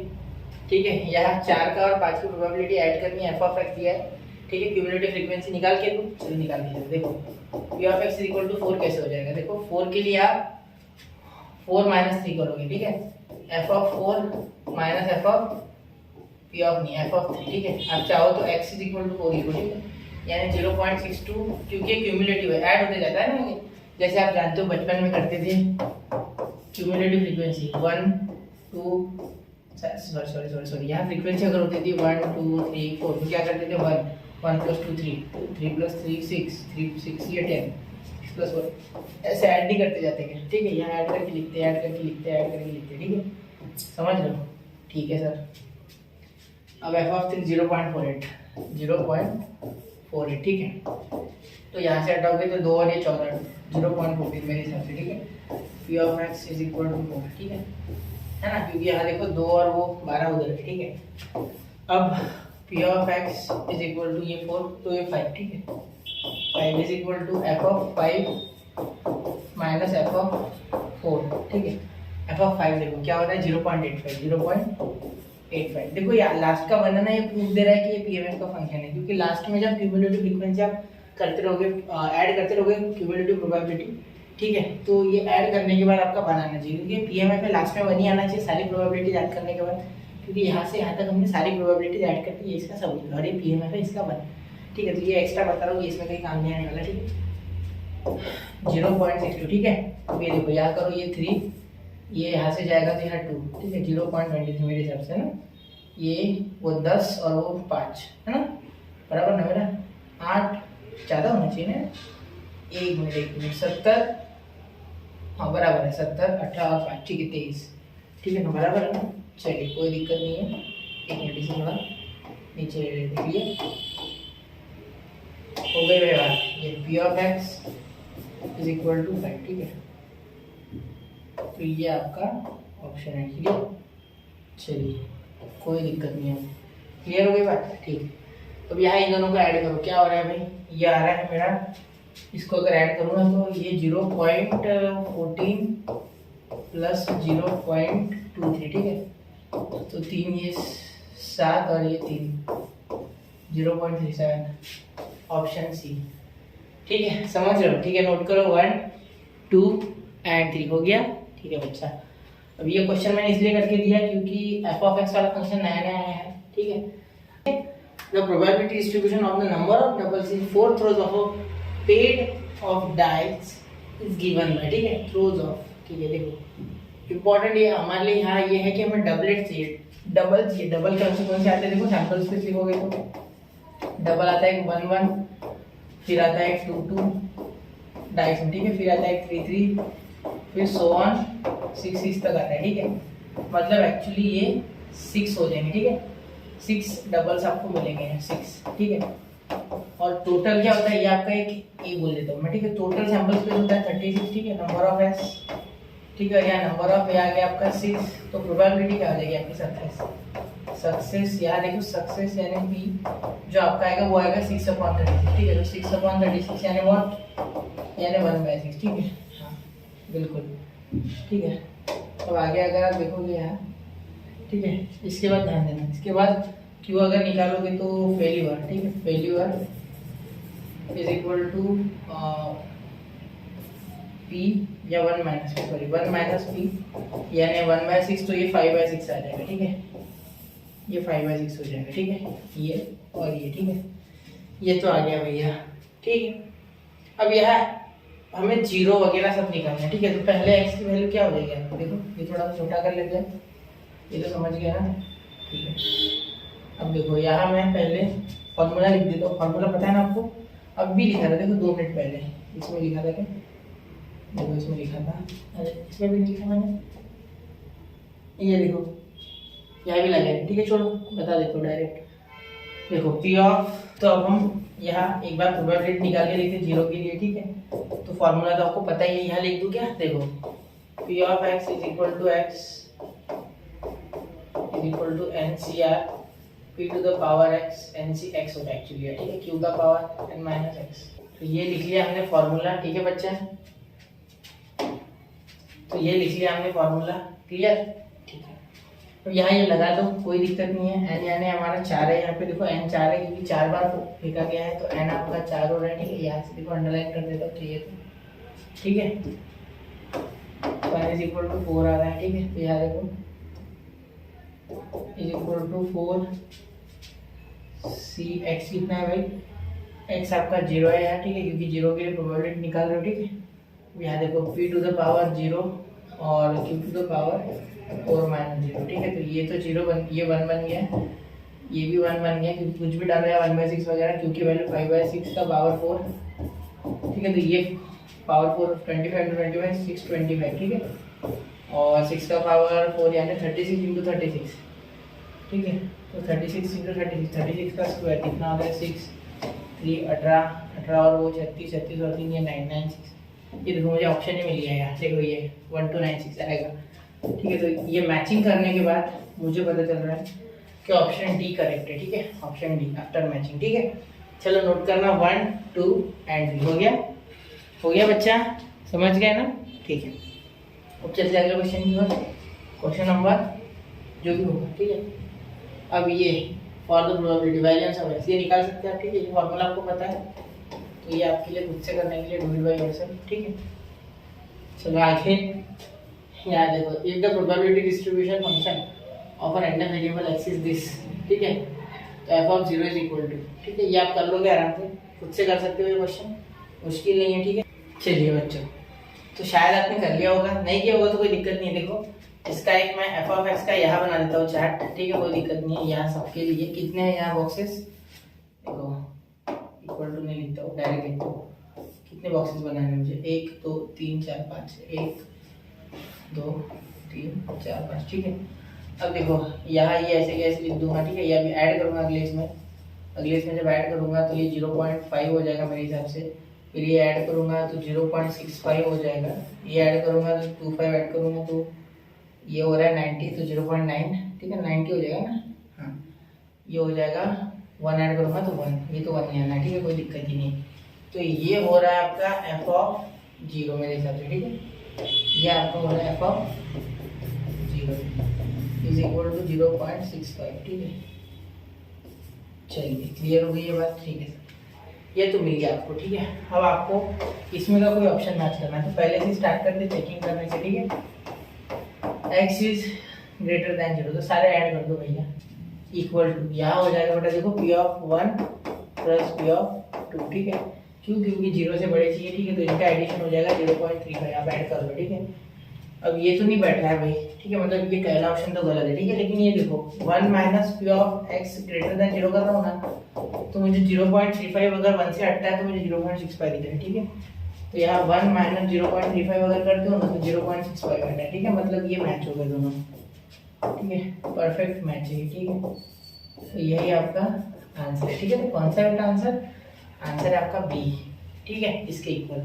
ठीक है। यहाँ 4 का और 5 की प्रोबेबिलिटी ऐड करनी है, f ऑफ x दिया है, ठीक है, क्यूमुलेटिव फ्रीक्वेंसी निकाल के दूं, चलिए निकाल के देखो p of x equal to 4 कैसे हो जाएगा। देखो 4 के लिए आप 4 माइनस 3 करोगे, ठीक है, f of 4 minus f of p of नहीं f ऑफ 3, ठीक है। आप चाहो तो x इक्वल टू 4 लिखो, ठीक है, यानी 0.62, क्योंकि क्यूमुलेटिव है, ऐड होते जाता है ना, ये जैसे आप जानते हो बचपन में करते थे क्यूमुलेटिव फ्रीक्वेंसी 1 2 सॉरी यहाँ फ्रीक्वेंसी अगर होती थी 1 2 3 4 तो क्या करते थे 1 प्लस 2 3 3 प्लस 3 6 3 6 ये 10 6 प्लस 1 ऐसे ऐड नहीं करते जाते हैं, ठीक है, यहाँ ऐड करके लिखते हैं, ऐड करके लिखते हैं, ऐड करके लिखते हैं, ठीक है, समझ रहे हो, ठीक है सर। अब f ऑफ 3 0.48, ठीक है, तो यहाँ से हटाओगे तो 2 और ये 14 0.14 मेरे हिसाब से, ठीक है। p of x is equal to 4, ठीक है ना, क्योंकि यहाँ देखो 2 और वो 12 उधर है, ठीक है। अब p of x is equal to ये 4 तो ये 5, ठीक है, 5 is equal to f of 5 minus f of 4, ठीक है। f ऑफ 5 देखो क्या होता है 0.85, देखो यार लास्ट का बनाना ये प्रूफ दे रहा है कि ये पीएमएफ का फंक्शन है, क्योंकि लास्ट में जब क्यूमुलेटिव फ्रीक्वेंसी आप करते रहोगे, ऐड करते रहोगे क्यूमुलेटिव प्रोबेबिलिटी, ठीक है, तो ये ऐड करने के बाद आपका बनाना चाहिए, क्योंकि पीएमएफ में लास्ट में 1 ही आना चाहिए सारी प्रोबेबिलिटीज ऐड करने के बाद, क्योंकि यहाँ से यहाँ तक हमने सारी प्रोबेबिलिटीज ऐड करके ये इसका सब और ये पीएमएफ है इसका 1, ठीक है। तो ये एक्स्ट्रा बता रहा हूँ, इसमें कहीं काम नहीं आने वाला, ठीक है। 0.62, ठीक है, अब ये देखो यहाँ करो ये 3, ये यहाँ से जाएगा तो यहाँ 2, ठीक है, 0.23 मेरे हिसाब से ना, ये वो 10 और वो 5 है ना, बराबर ना मेरा 8 ज़्यादा होना चाहिए ना, 1 मिनट 70, हाँ बराबर है 70 18 और 5, ठीक है 23, ठीक है ना, बराबर है ना, चलिए कोई दिक्कत नहीं है। 1 मिनट इसी के बाद नीचे देखिए हो गई मेरे बात, ये p of x is equal to 5, ठीक है, तो ये आपका ऑप्शन है, ठीक है, चलिए कोई दिक्कत नहीं है, क्लियर हो गई बात, ठीक। अब यहाँ इन दोनों को ऐड करो, क्या हो रहा है भाई, ये आ रहा है मेरा, इसको अगर ऐड करूँगा तो ये 0.14 प्लस 0.23, ठीक है, तो 3 ये 7 और ये 3 0.37, ऑप्शन सी, ठीक है, समझ रहे हो, ठीक है, नोट करो 1 2 एंड 3 हो गया, ठीक है बच्चा। अब ये क्वेश्चन मैंने इसलिए करके दिया क्योंकि f ऑफ x वाला फंक्शन नया नया आया है, ठीक है। The probability distribution of the number of doubles in 4 throws of a paid of dice is given by, ठीक है, थ्रोज ऑफ, ठीक है। देखो इंपॉर्टेंट ये हमारे लिए यहाँ ये है कि हमें डबलेट चाहिए, डबल चाहिए, डबल कौन से आते हैं, देखो सैंपल स्पेस लिखोगे तो डबल आता है 1 1, फिर आता है 2 2 डाइस में, ठीक है, फिर आता है 3 3, फिर सो ऑन 6 6 तक आता है, ठीक है, मतलब एक्चुअली ये 6 हो जाएंगे, ठीक है, 6 डबल्स आपको मिलेंगे 6, ठीक है। और टोटल क्या होता है ये आपका एक ए बोल देता हूँ मैं, ठीक है, टोटल सैंपल स्पेस होता है 36, ठीक है, नंबर ऑफ एस, ठीक है, यहाँ नंबर ऑफ ए आ गया आपका 6, तो प्रोबेबिलिटी क्या हो जाएगी आपकी सक्सेस, यहाँ देखो सक्सेस यानी पी जो आपका आएगा वो आएगा 6/36, ठीक है, तो 6/36 यानी व्हाट, यानी 1/6, ठीक है, हाँ बिल्कुल, ठीक है। अब आगे अगर आप देखोगे यहाँ, ठीक है, इसके बाद ध्यान देना, इसके बाद क्यू अगर निकालोगे तो फेल्यूर, ठीक है, failure is equal to p या 1 minus p, sorry 1 minus p यानी 1/6, तो ये 5/6 आ जाएगा, ठीक है, ये 5/6 हो जाएगा, ठीक है, ये और ये, ठीक है, ये तो आ गया भैया, ठीक है। अब यह हमें जीरो वगैरह सब निकालना है, ठीक है, तो पहले x की वैल्यू क्या हो जाएगी आपको, देखो ये थोड़ा छोटा कर लेते हैं, ये तो समझ गया ना, ठीक है। अब देखो यहाँ मैं पहले फॉर्मूला लिख देता हूँ, फॉर्मूला पता है ना आपको, अब भी लिखा था, देखो 2 मिनट पहले इसमें लिखा था क्या, देखो इसमें लिखा था, अरे इसमें भी लिखा मैंने, ये देखो यहाँ भी लगा है, ठीक है, छोड़ो बता देता हूँ डायरेक्ट, देखो पी ऑफ, तो अब हम यहाँ एक बार प्रोबेबिलिटी निकाल के लिखते हैं 0 के लिए, ठीक है, तो फॉर्मूला तो आपको पता ही है, यहाँ लिख दूँ क्या, देखो p of x is equal to x is equal to n C r p to the power x, n C x होता है एक्चुअली, ठीक है, q the power n minus x, तो ये लिख लिया हमने फॉर्मूला, ठीक है बच्चा, तो ये लिख लिया हमने फॉर्मूला, क्लियर, ठीक है। तो यहाँ ये लगा दो, कोई दिक्कत नहीं है। एन यानी हमारा 4 है, यहाँ पे देखो एन 4 है क्योंकि 4 बार फेंका गया है, तो एन आपका 4 हो रहा है, ठीक है। यहाँ से देखो अंडरलाइन कर देता हूँ, चाहिए तो ठीक है। तो एन इज इक्वल टू 4 आ रहा है, ठीक है। तो यहाँ देखो is equal to 4 C x कितना है भाई, एक्स आपका 0 है यहाँ, ठीक है, क्योंकि 0 के लिए प्रोबेबिलिटी निकाल रहे हो, ठीक है। यहाँ देखो p टू द पावर 0 और q to the power 4 minus 0, ठीक है। तो ये तो 0 बन, ये 1 बन गया, ये भी 1 बन गया क्योंकि कुछ भी डाला है 1/6 वगैरह, क्योंकि वैल्यू 5/6 का पावर 4, ठीक है। तो ये पावर 4 25 to 25 625, ठीक है। और 6 का पावर 4 यानी 36 into 36, ठीक है। तो 36 into 36, 36 का स्क्वायर कितना होता है 6, 3 18 और वो 36 36 और 3 ये 996। ये देखो मुझे ऑप्शन ही मिल गया यहाँ, देखो ये 1296 आएगा, ठीक है। तो ये मैचिंग करने के बाद मुझे पता चल रहा है कि ऑप्शन डी करेक्ट है, ठीक है। ऑप्शन डी आफ्टर मैचिंग, ठीक है। चलो नोट करना 1 2 एंड 3 हो गया, हो गया बच्चा, समझ गए ना, ठीक है। अब चलते अगले क्वेश्चन की ओर, क्वेश्चन नंबर जो भी होगा, ठीक है। अब ये for the probability variance of x ये निकाल सकते हैं आप, ठीक है। ये फॉर्मूला आपको पता है, तो ये आपके लिए खुद से करने के लिए डू इट बाय योरसेल्फ, ठीक है। चलो आगे यहाँ देखो, if the probability distribution function of an random variable x is this, ठीक है। तो F of 0 is equal to, ठीक है। ये आप कर लोगे आराम से, खुद से कर सकते हो, ये क्वेश्चन मुश्किल नहीं है, ठीक है। चलिए बच्चों, तो शायद आपने कर लिया होगा, नहीं किया होगा तो कोई दिक्कत नहीं है। देखो इसका एक मैं एफ ऑफ एक्स का यहाँ बना देता हूँ चार्ट, ठीक है, कोई दिक्कत नहीं है। यहाँ सबके लिए कितने हैं यहाँ बॉक्सेस, देखो इक्वल टू नहीं लिखता हूँ, डायरेक्ट लिखता हूँ। कितने बॉक्सेस बनाने हैं मुझे, 1 2 3 4 5, 1 2 3 4 5, ठीक है। अब देखो यहाँ ये ऐसे कैसे लिख दूंगा, ठीक है। ये अभी ऐड करूँगा अगले इसमें, अगले इसमें जब ऐड करूँगा तो ये 0.5 हो जाएगा मेरे हिसाब से, फिर ये ऐड करूँगा तो 0.65 हो जाएगा, ये ऐड करूँगा तो 25 ऐड करूँगा तो ये हो रहा है 90, तो 0.9, ठीक है, 90 हो जाएगा ना, हाँ। ये हो जाएगा 1 ऐड करूँगा तो 1, ये तो 1 नहीं आना, ठीक है, कोई दिक्कत ही नहीं। तो ये हो रहा है आपका एफ ऑफ 0 मेरे हिसाब से, ठीक है। ये आपका हो रहा है F of 0 is equal to 0.65, ठीक है। चलिए क्लियर हो गई ये बात, ठीक है सर। ये तो मिल गया आपको, ठीक है। अब आपको इसमें का कोई ऑप्शन मैच करना है, तो पहले से स्टार्ट करते चेकिंग करने से, ठीक है। x इज ग्रेटर देन 0, तो सारे ऐड कर दो भैया, इक्वल टू यहाँ हो जाएगा बेटा, देखो p of 1 plus p of 2, ठीक है। क्यों, क्योंकि 0 से बड़े चाहिए, ठीक है। तो इनका एडिशन हो जाएगा 0.35, आप ऐड कर लो, ठीक है। अब ये तो नहीं बैठ रहा है भाई, ठीक है, मतलब ये पहला ऑप्शन तो गलत है, ठीक है। लेकिन ये देखो 1 minus p of x greater than 0 कर रहा हूँ ना, तो मुझे 0.35 अगर 1 से हटता है तो मुझे 0.65 दिख रहा है, ठीक है। तो यहाँ 1 माइनस 0.35 अगर करते हो ना तो 0.65 आता है, ठीक है। मतलब ये मैच हो गए दोनों, ठीक है, परफेक्ट मैच है, ठीक है। तो यही आपका आंसर है, ठीक है। तो कौन सा है आंसर, आंसर है आपका बी, ठीक है, इसके इक्वल।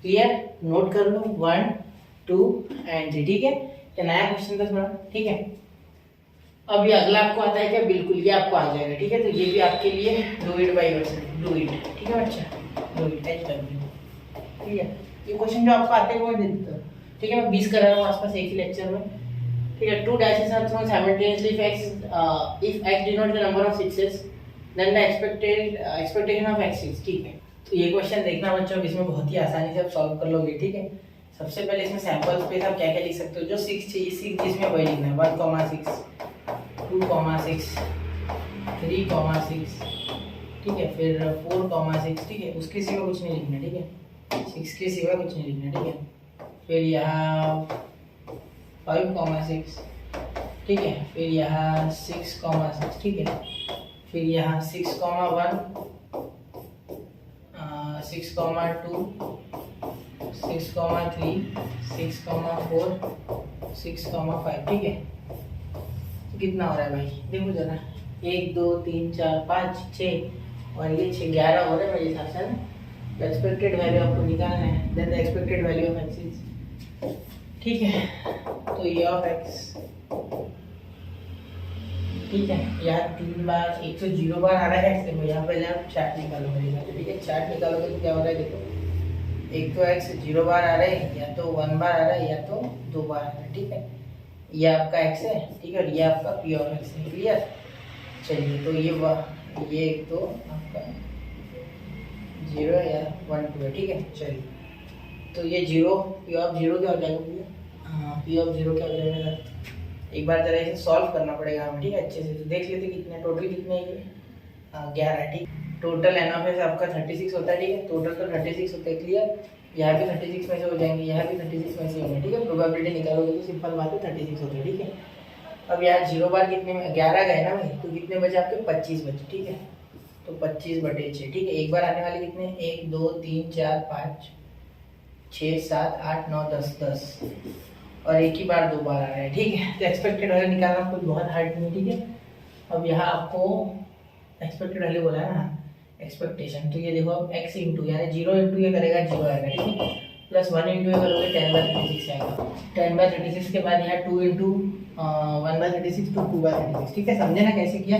क्लियर, नोट कर लो 1 2 एंड 3, ठीक है। ये नया क्वेश्चन था थोड़ा, ठीक है। अब ये अगला आपको आता है क्या, बिल्कुल ये आपको आ जाएगा, ठीक है। तो ये भी आपके लिए do it by yourself, do it, ठीक है बच्चा, डू इट HW, ठीक है। ये क्वेश्चन जो आपको आते हैं वो मैं दे देता हूँ, ठीक है। मैं 20 करा रहा हूँ आसपास एक ही लेक्चर में, ठीक है। 2 dashes are thrown simultaneously if x denotes the number of sixes then the expectation of x is, ठीक है। तो ये क्वेश्चन देखना बच्चों, इसमें बहुत ही आसानी से आप सॉल्व कर लोगे, ठीक है। सबसे पहले इसमें सैंपल स्पेस आप क्या क्या लिख सकते हो, जो 6 चाहिए 6 जिसमें वही लिखना है, 1,6 2,6 3,6, ठीक है। फिर 4,6, ठीक है, उसके सिवा कुछ नहीं लिखना, ठीक है। 6 के सिवा कुछ नहीं लिखना, ठीक है। फिर यहाँ 5,6, ठीक है। फिर यहाँ 6,6, ठीक है। फिर यहाँ 6,1 6,2 6,3 6,4 6,5, ठीक है। कितना हो रहा है भाई, देखो जरा, 1 2 3 4 5 6 और ये 6 11 हो रहा है मेरे हिसाब से ना। एक्सपेक्टेड वैल्यू आपको निकालना है, then the expected value of x is, ठीक है। तो ये ऑफ एक्स, ठीक है। यहाँ 3 बार 1 तो 0 बार आ रहा है एक्स, देखो यहाँ पहले आप चार्ट निकालो मेरे हिसाब से, ठीक है। चार्ट निकालोगे तो क्या हो रहा है, देखो एक तो एक्स 0 बार आ रहा है, या तो 1 बार आ रहा है, या तो 2 बार आ रहा है, ठीक है। ये आपका x है, ठीक है, और ये आपका p ऑफ x है। क्लियर? चलिए, तो ये एक तो आपका 0 या 1 2 है, ठीक है। चलिए, तो ये 0 p ऑफ 0 क्या हो जाएगा भैया? हाँ, p ऑफ 0 क्या हो जाएगा? एक बार जरा इसे सॉल्व करना पड़ेगा हमें, ठीक है, अच्छे से। तो देख लेते कितने टोटल कितने हैं ये? 11 है, ठीक। टोटल एन ऑफ एस आपका 36 होता है, ठीक है। टोटल तो 36 होता है। क्लियर? यहाँ भी 36 में से हो जाएंगे, यहाँ भी 36 में से होंगे, ठीक है। प्रोबेबिलिटी निकालोगे तो सिंपल बात है 36 होता है, ठीक है। अब यहाँ 0 बार कितने में 11 गए ना भाई, तो कितने बचे आपके? 25 बचे, ठीक है। तो 25/6, ठीक है। एक बार आने वाले कितने? 1 2 3 4 5 6 7 8 9 10 और एक ही बार 2 बार आ रहा है, ठीक है। तो एक्सपेक्टेड वैल्यू निकालना कोई बहुत हार्ड नहीं है, ठीक है। अब यहाँ आपको एक्सपेक्टेड वैल्यू बोला है ना, एक्सपेक्टेशन। तो ये देखो अब x इंटू यानी 0 इंटू ये करेगा 0 आएगा, ठीक है। प्लस 1 इंटू ये करोगे 10/36 आएगा। 10/36 के बाद यहाँ 2 इंटू 1/36 तो 2/36, ठीक है। समझे ना कैसे किया?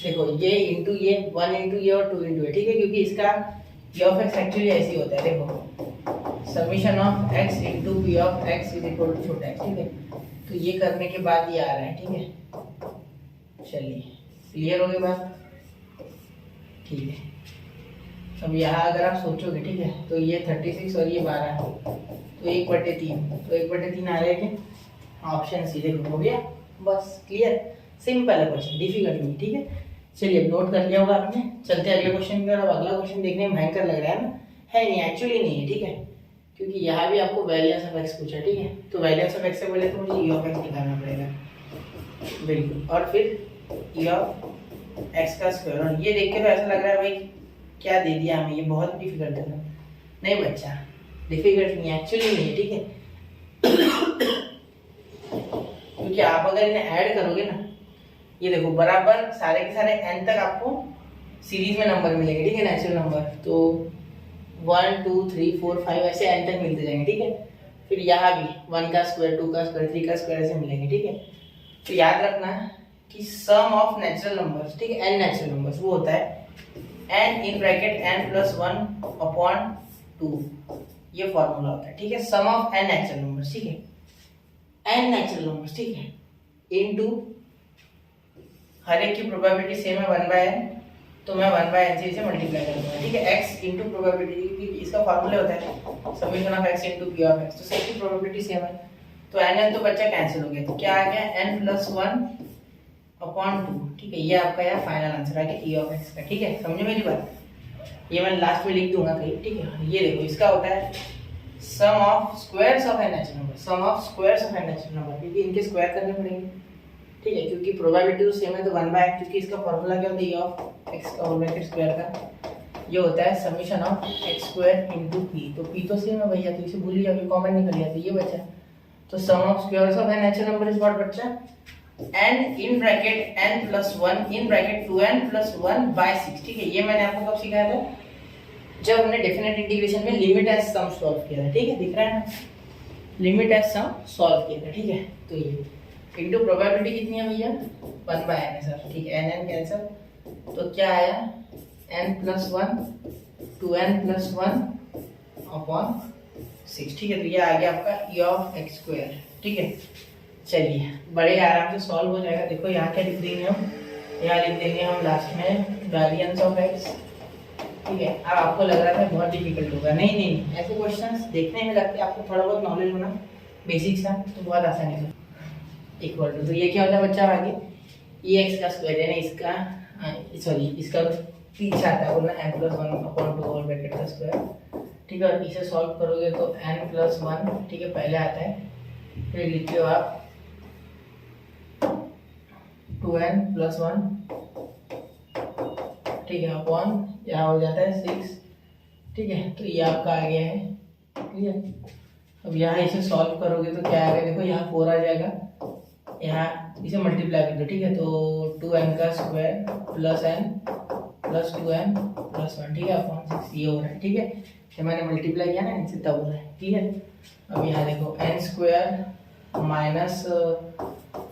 देखो ये इंटू ये 1 इंटू ये और 2 इंटू ये, ठीक है, क्योंकि इसका p ऑफ x एक्चुअली ऐसे ही होता है। देखो summation of x into p of x is equal to छोटा x, ठीक है। तो ये करने के बाद ये आ रहा है, ठीक है। चलिए, क्लियर हो गई बात? ठीक है। अब यहाँ अगर आप सोचोगे, ठीक है, तो ये 36 और ये 12 तो 1/3, तो 1/3 आ रहा है क्या? ऑप्शन सी देखो, हो गया बस। क्लियर? सिंपल है क्वेश्चन, डिफिकल्ट नहीं, ठीक है। चलिए, नोट कर लिया होगा आपने। चलते अगले क्वेश्चन की तरफ। अगला क्वेश्चन देखने में भयंकर लग रहा है ना? है नहीं, एक्चुअली नहीं है, ठीक है, क्योंकि यहाँ भी आपको वैरिएंस ऑफ एक्स पूछा, ठीक है। तो वैरिएंस ऑफ एक्स से पहले तो मुझे ई ऑफ एक्स निकालना पड़ेगा, बिल्कुल, और फिर ई ऑफ एक्स का स्क्वायर। और ये देख के तो ऐसा लग रहा है भाई क्या दे दिया हमें, ये बहुत डिफिकल्ट है ना? नहीं बच्चा, डिफिकल्ट नहीं है, एक्चुअली नहीं है, ठीक है। क्योंकि आप अगर इन्हें ऐड करोगे ना, ये देखो बराबर सारे के सारे n तक आपको सीरीज में नंबर मिलेंगे, ठीक है, नेचुरल नंबर। तो 1 2 3 4 5 ऐसे n तक मिलते जाएंगे, ठीक है। फिर यहाँ भी 1 का स्क्वायर 2 का स्क्वायर 3 का स्क्वायर ऐसे मिलेंगे, ठीक है। तो याद रखना कि सम ऑफ नेचुरल नंबर्स, ठीक है, n नेचुरल नंबर्स, वो होता है n इन ब्रैकेट n + 1/2, ये फॉर्मूला होता है, ठीक है। Sum of n natural numbers, ठीक है, n नेचुरल नंबर्स, ठीक है, इनटू हर एक की प्रोबेबिलिटी सेम है 1/n, तो मैं 1/n से इसे मल्टीप्लाई कर दूंगा, ठीक है। x इंटू प्रोबेबिलिटी, इसका फार्मूला होता है summation of x into p of x, तो सबकी प्रोबेबिलिटी सेम है। तो n तो बच्चा कैंसिल हो गया, तो क्या आ गया? n + 1/2, ठीक है। ये आपका यार फाइनल आंसर आ गया e ऑफ x का, ठीक है। समझे मेरी बात? ये मैं लास्ट में लिख दूंगा कहीं, ठीक है। ये देखो इसका होता है sum of squares of n natural number, sum of squares of n natural number, क्योंकि इनके स्क्वायर करने पड़ेंगे, ठीक है, क्योंकि प्रोबेबिलिटी तो सेम है, तो 1/n, क्योंकि इसका फॉर्मूला क्या होता है? e ऑफ x का होल ब्रैकेट स्क्वायर का, ये होता है summation of x² into p। तो p तो सेम है भैया, तो इसे भूल जाओ, कॉमन निकल गया, तो ये बचा। तो sum of squares of n natural number is what बच्चा? n in bracket n + 1 in bracket 2n + 1/6, ठीक है। ये मैंने आपको कब सिखाया था? जब हमने डेफिनेट इंटीग्रेशन में लिमिट एज सम सॉल्व किया था, ठीक है, दिख रहा है ना? लिमिट एज सम सॉल्व किया था, ठीक है। तो ये इनटू प्रोबेबिलिटी कितनी है भैया? 1/n है सर, ठीक है, n कैंसिल, तो क्या आया? n + 1 2n + 1/6, ठीक है। तो ये आ गया आपका e ऑफ x², ठीक है। चलिए, बड़े आराम से सॉल्व हो जाएगा। देखो यहाँ क्या लिख देंगे हम? यहाँ लिख देंगे हम लास्ट में वैरिएंस ऑफ x, ठीक है। अब आपको लग रहा था बहुत डिफिकल्ट होगा, नहीं नहीं, ऐसे क्वेश्चंस देखने में लगते हैं, आपको थोड़ा बहुत नॉलेज होना बेसिक सा, तो बहुत आसानी से इक्वल टू, तो ये क्या होता है बच्चा आगे? ex का स्क्वायर, यानी इसका सॉरी इसका पीछे आता है बोलना n + 1/2 होल ब्रैकेट का स्क्वायर, ठीक है। और इसे सॉल्व करोगे तो n + 1, ठीक है, पहले आता है, फिर लिखते हो आप 2n + 1, ठीक है, अपॉन यहाँ हो जाता है 6, ठीक है। तो ये आपका आ गया है, क्लियर। अब यहाँ इसे सॉल्व करोगे तो क्या आएगा? देखो यहाँ 4 आ जाएगा, यहाँ इसे मल्टीप्लाई कर दो, ठीक है। तो 2n का स्क्वायर + n + 2n + 1, ठीक है, अपॉन 6, ये हो रहा है, ठीक है। जब मैंने मल्टीप्लाई किया ना इनसे तब हो रहा है, क्लियर। अब यहाँ देखो n² -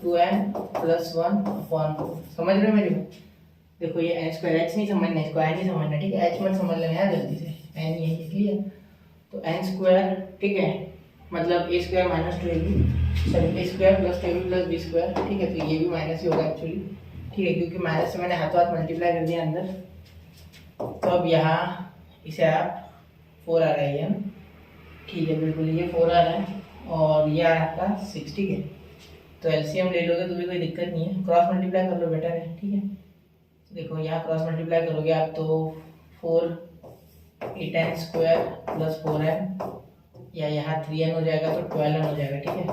2n + 1/4, समझ रहे हो मेरी बात? देखो ये n² h नहीं समझना, इसको n नहीं समझना, ठीक है, h मत समझ लेना यार जल्दी से, n ही है, क्लियर। तो n², ठीक है, मतलब a square minus 2ab, sorry a square plus 2ab plus b square, ठीक है। तो ये भी माइनस ही होगा एक्चुअली, ठीक है, क्योंकि माइनस से मैंने हाथों हाथ मल्टीप्लाई कर दिया अंदर। तो अब यहाँ इसे आप 4 आ रहा है ये, ठीक है, बिल्कुल ये 4 आ रहा है और ये आ रहा है आपका 6, ठीक है। तो एलसीएम ले लोगे तो भी कोई दिक्कत नहीं है, क्रॉस मल्टीप्लाई कर लो, बेटर है, ठीक है। देखो यहाँ क्रॉस मल्टीप्लाई करोगे आप तो 4 8n स्क्वायर प्लस 4n, या यहाँ 3n हो जाएगा तो 12n हो जाएगा, ठीक है,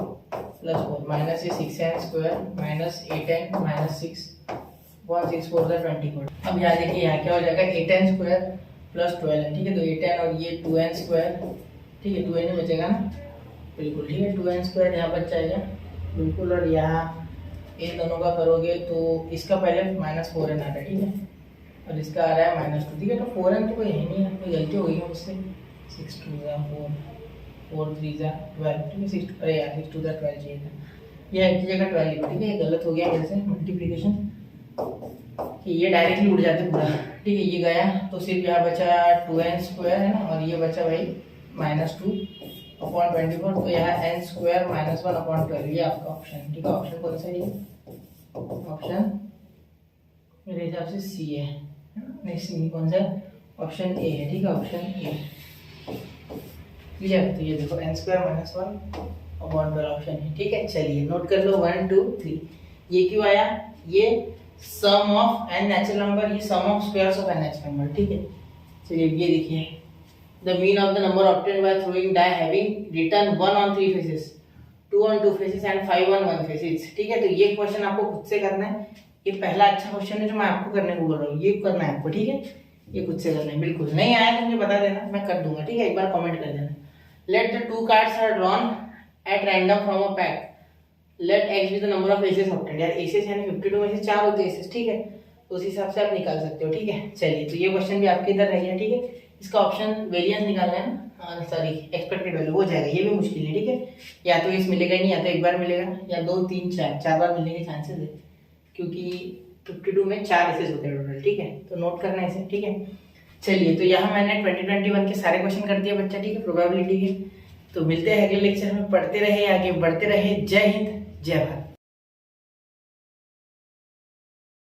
प्लस 4 माइनस ये 6n square minus 8n minus 6 6 4 24। अब यहाँ देखिए यहाँ क्या हो जाएगा 8n स्क्वायर प्लस 12n, ठीक है। तो 8n और ये 2n स्क्वायर, ठीक है, 2n ही बचेगा ना, बिल्कुल, ठीक है, 2n स्क्वायर यहाँ बच जाएगा बिल्कुल। और यहाँ इन दोनों का करोगे तो इसका पहले माइनस 4n आ रहा है, ठीक है, और इसका आ रहा है माइनस 2, ठीक है। तो 4n तो कोई है नहीं है, कोई गलती हो गई है मुझसे। 6 2 4 4 3 12, ठीक है, 6 अरे यार 6 2 12 चाहिए था, ये एक जगह 12 लिखो, ठीक है, ये गलत हो गया मेरे से मल्टीप्लिकेशन, ये डायरेक्टली उड़ जाते पूरा, ठीक है। ये गया तो सिर्फ यहाँ बचा 2n स्क्वायर है ना, और ये बचा भाई माइनस 2 अपॉन 24। तो यहाँ n स्क्वायर माइनस 1 अपॉन 12, ये आपका ऑप्शन, ठीक है। ऑप्शन कौन सा है? ऑप्शन मेरे हिसाब से सी है, नहीं सी कौन सा? ऑप्शन ए है, ठीक है, ऑप्शन ए, क्लियर। तो ये देखो n square minus 1 upon 12 option है, ठीक है। चलिए नोट कर लो 1 2 3। ये क्यों आया? ये sum of n natural number, ये sum of squares of n natural number, ठीक है। चलिए ये देखिए, the mean of the number obtained by throwing die having return 1 on 3 faces, 2 on 2 faces and 5 on 1 faces, ठीक है। तो ये क्वेश्चन आपको खुद से करना है, ये पहला अच्छा क्वेश्चन है जो मैं आपको करने को बोल रहा हूँ, ये करना है आपको, ठीक है, ये खुद से करना है, बिल्कुल। नहीं आया तो मुझे बता देना, मैं कर दूंगा, ठीक है, एक बार कमेंट कर देना। Let the 2 cards are drawn at random from a pack, let x be the number of aces obtained, यार एसेस यानी 52 में से 4 होते हैं एसेस, ठीक है, तो उस हिसाब से आप निकाल सकते हो, ठीक है। चलिए तो ये क्वेश्चन भी आपके इधर रह गया, ठीक है। इसका ऑप्शन वेरिएंस निकालना है ना, सॉरी एक्सपेक्टेड वैल्यू हो जाएगा, ये भी मुश्किल है, ठीक है। या तो इस मिलेगा ही नहीं, या तो एक बार मिलेगा, या 2 3 4 बार मिलने के चांसेस है, क्योंकि 52 में 4 एसेस होते हैं टोटल, ठीक है। तो नोट करना है इसे, ठीक है। चलिए तो यहाँ मैंने 2021 के सारे क्वेश्चन कर दिए बच्चा, ठीक है, प्रोबेबिलिटी के। तो मिलते हैं अगले लेक्चर में, पढ़ते रहे, आगे बढ़ते रहे। जय हिंद, जय भारत।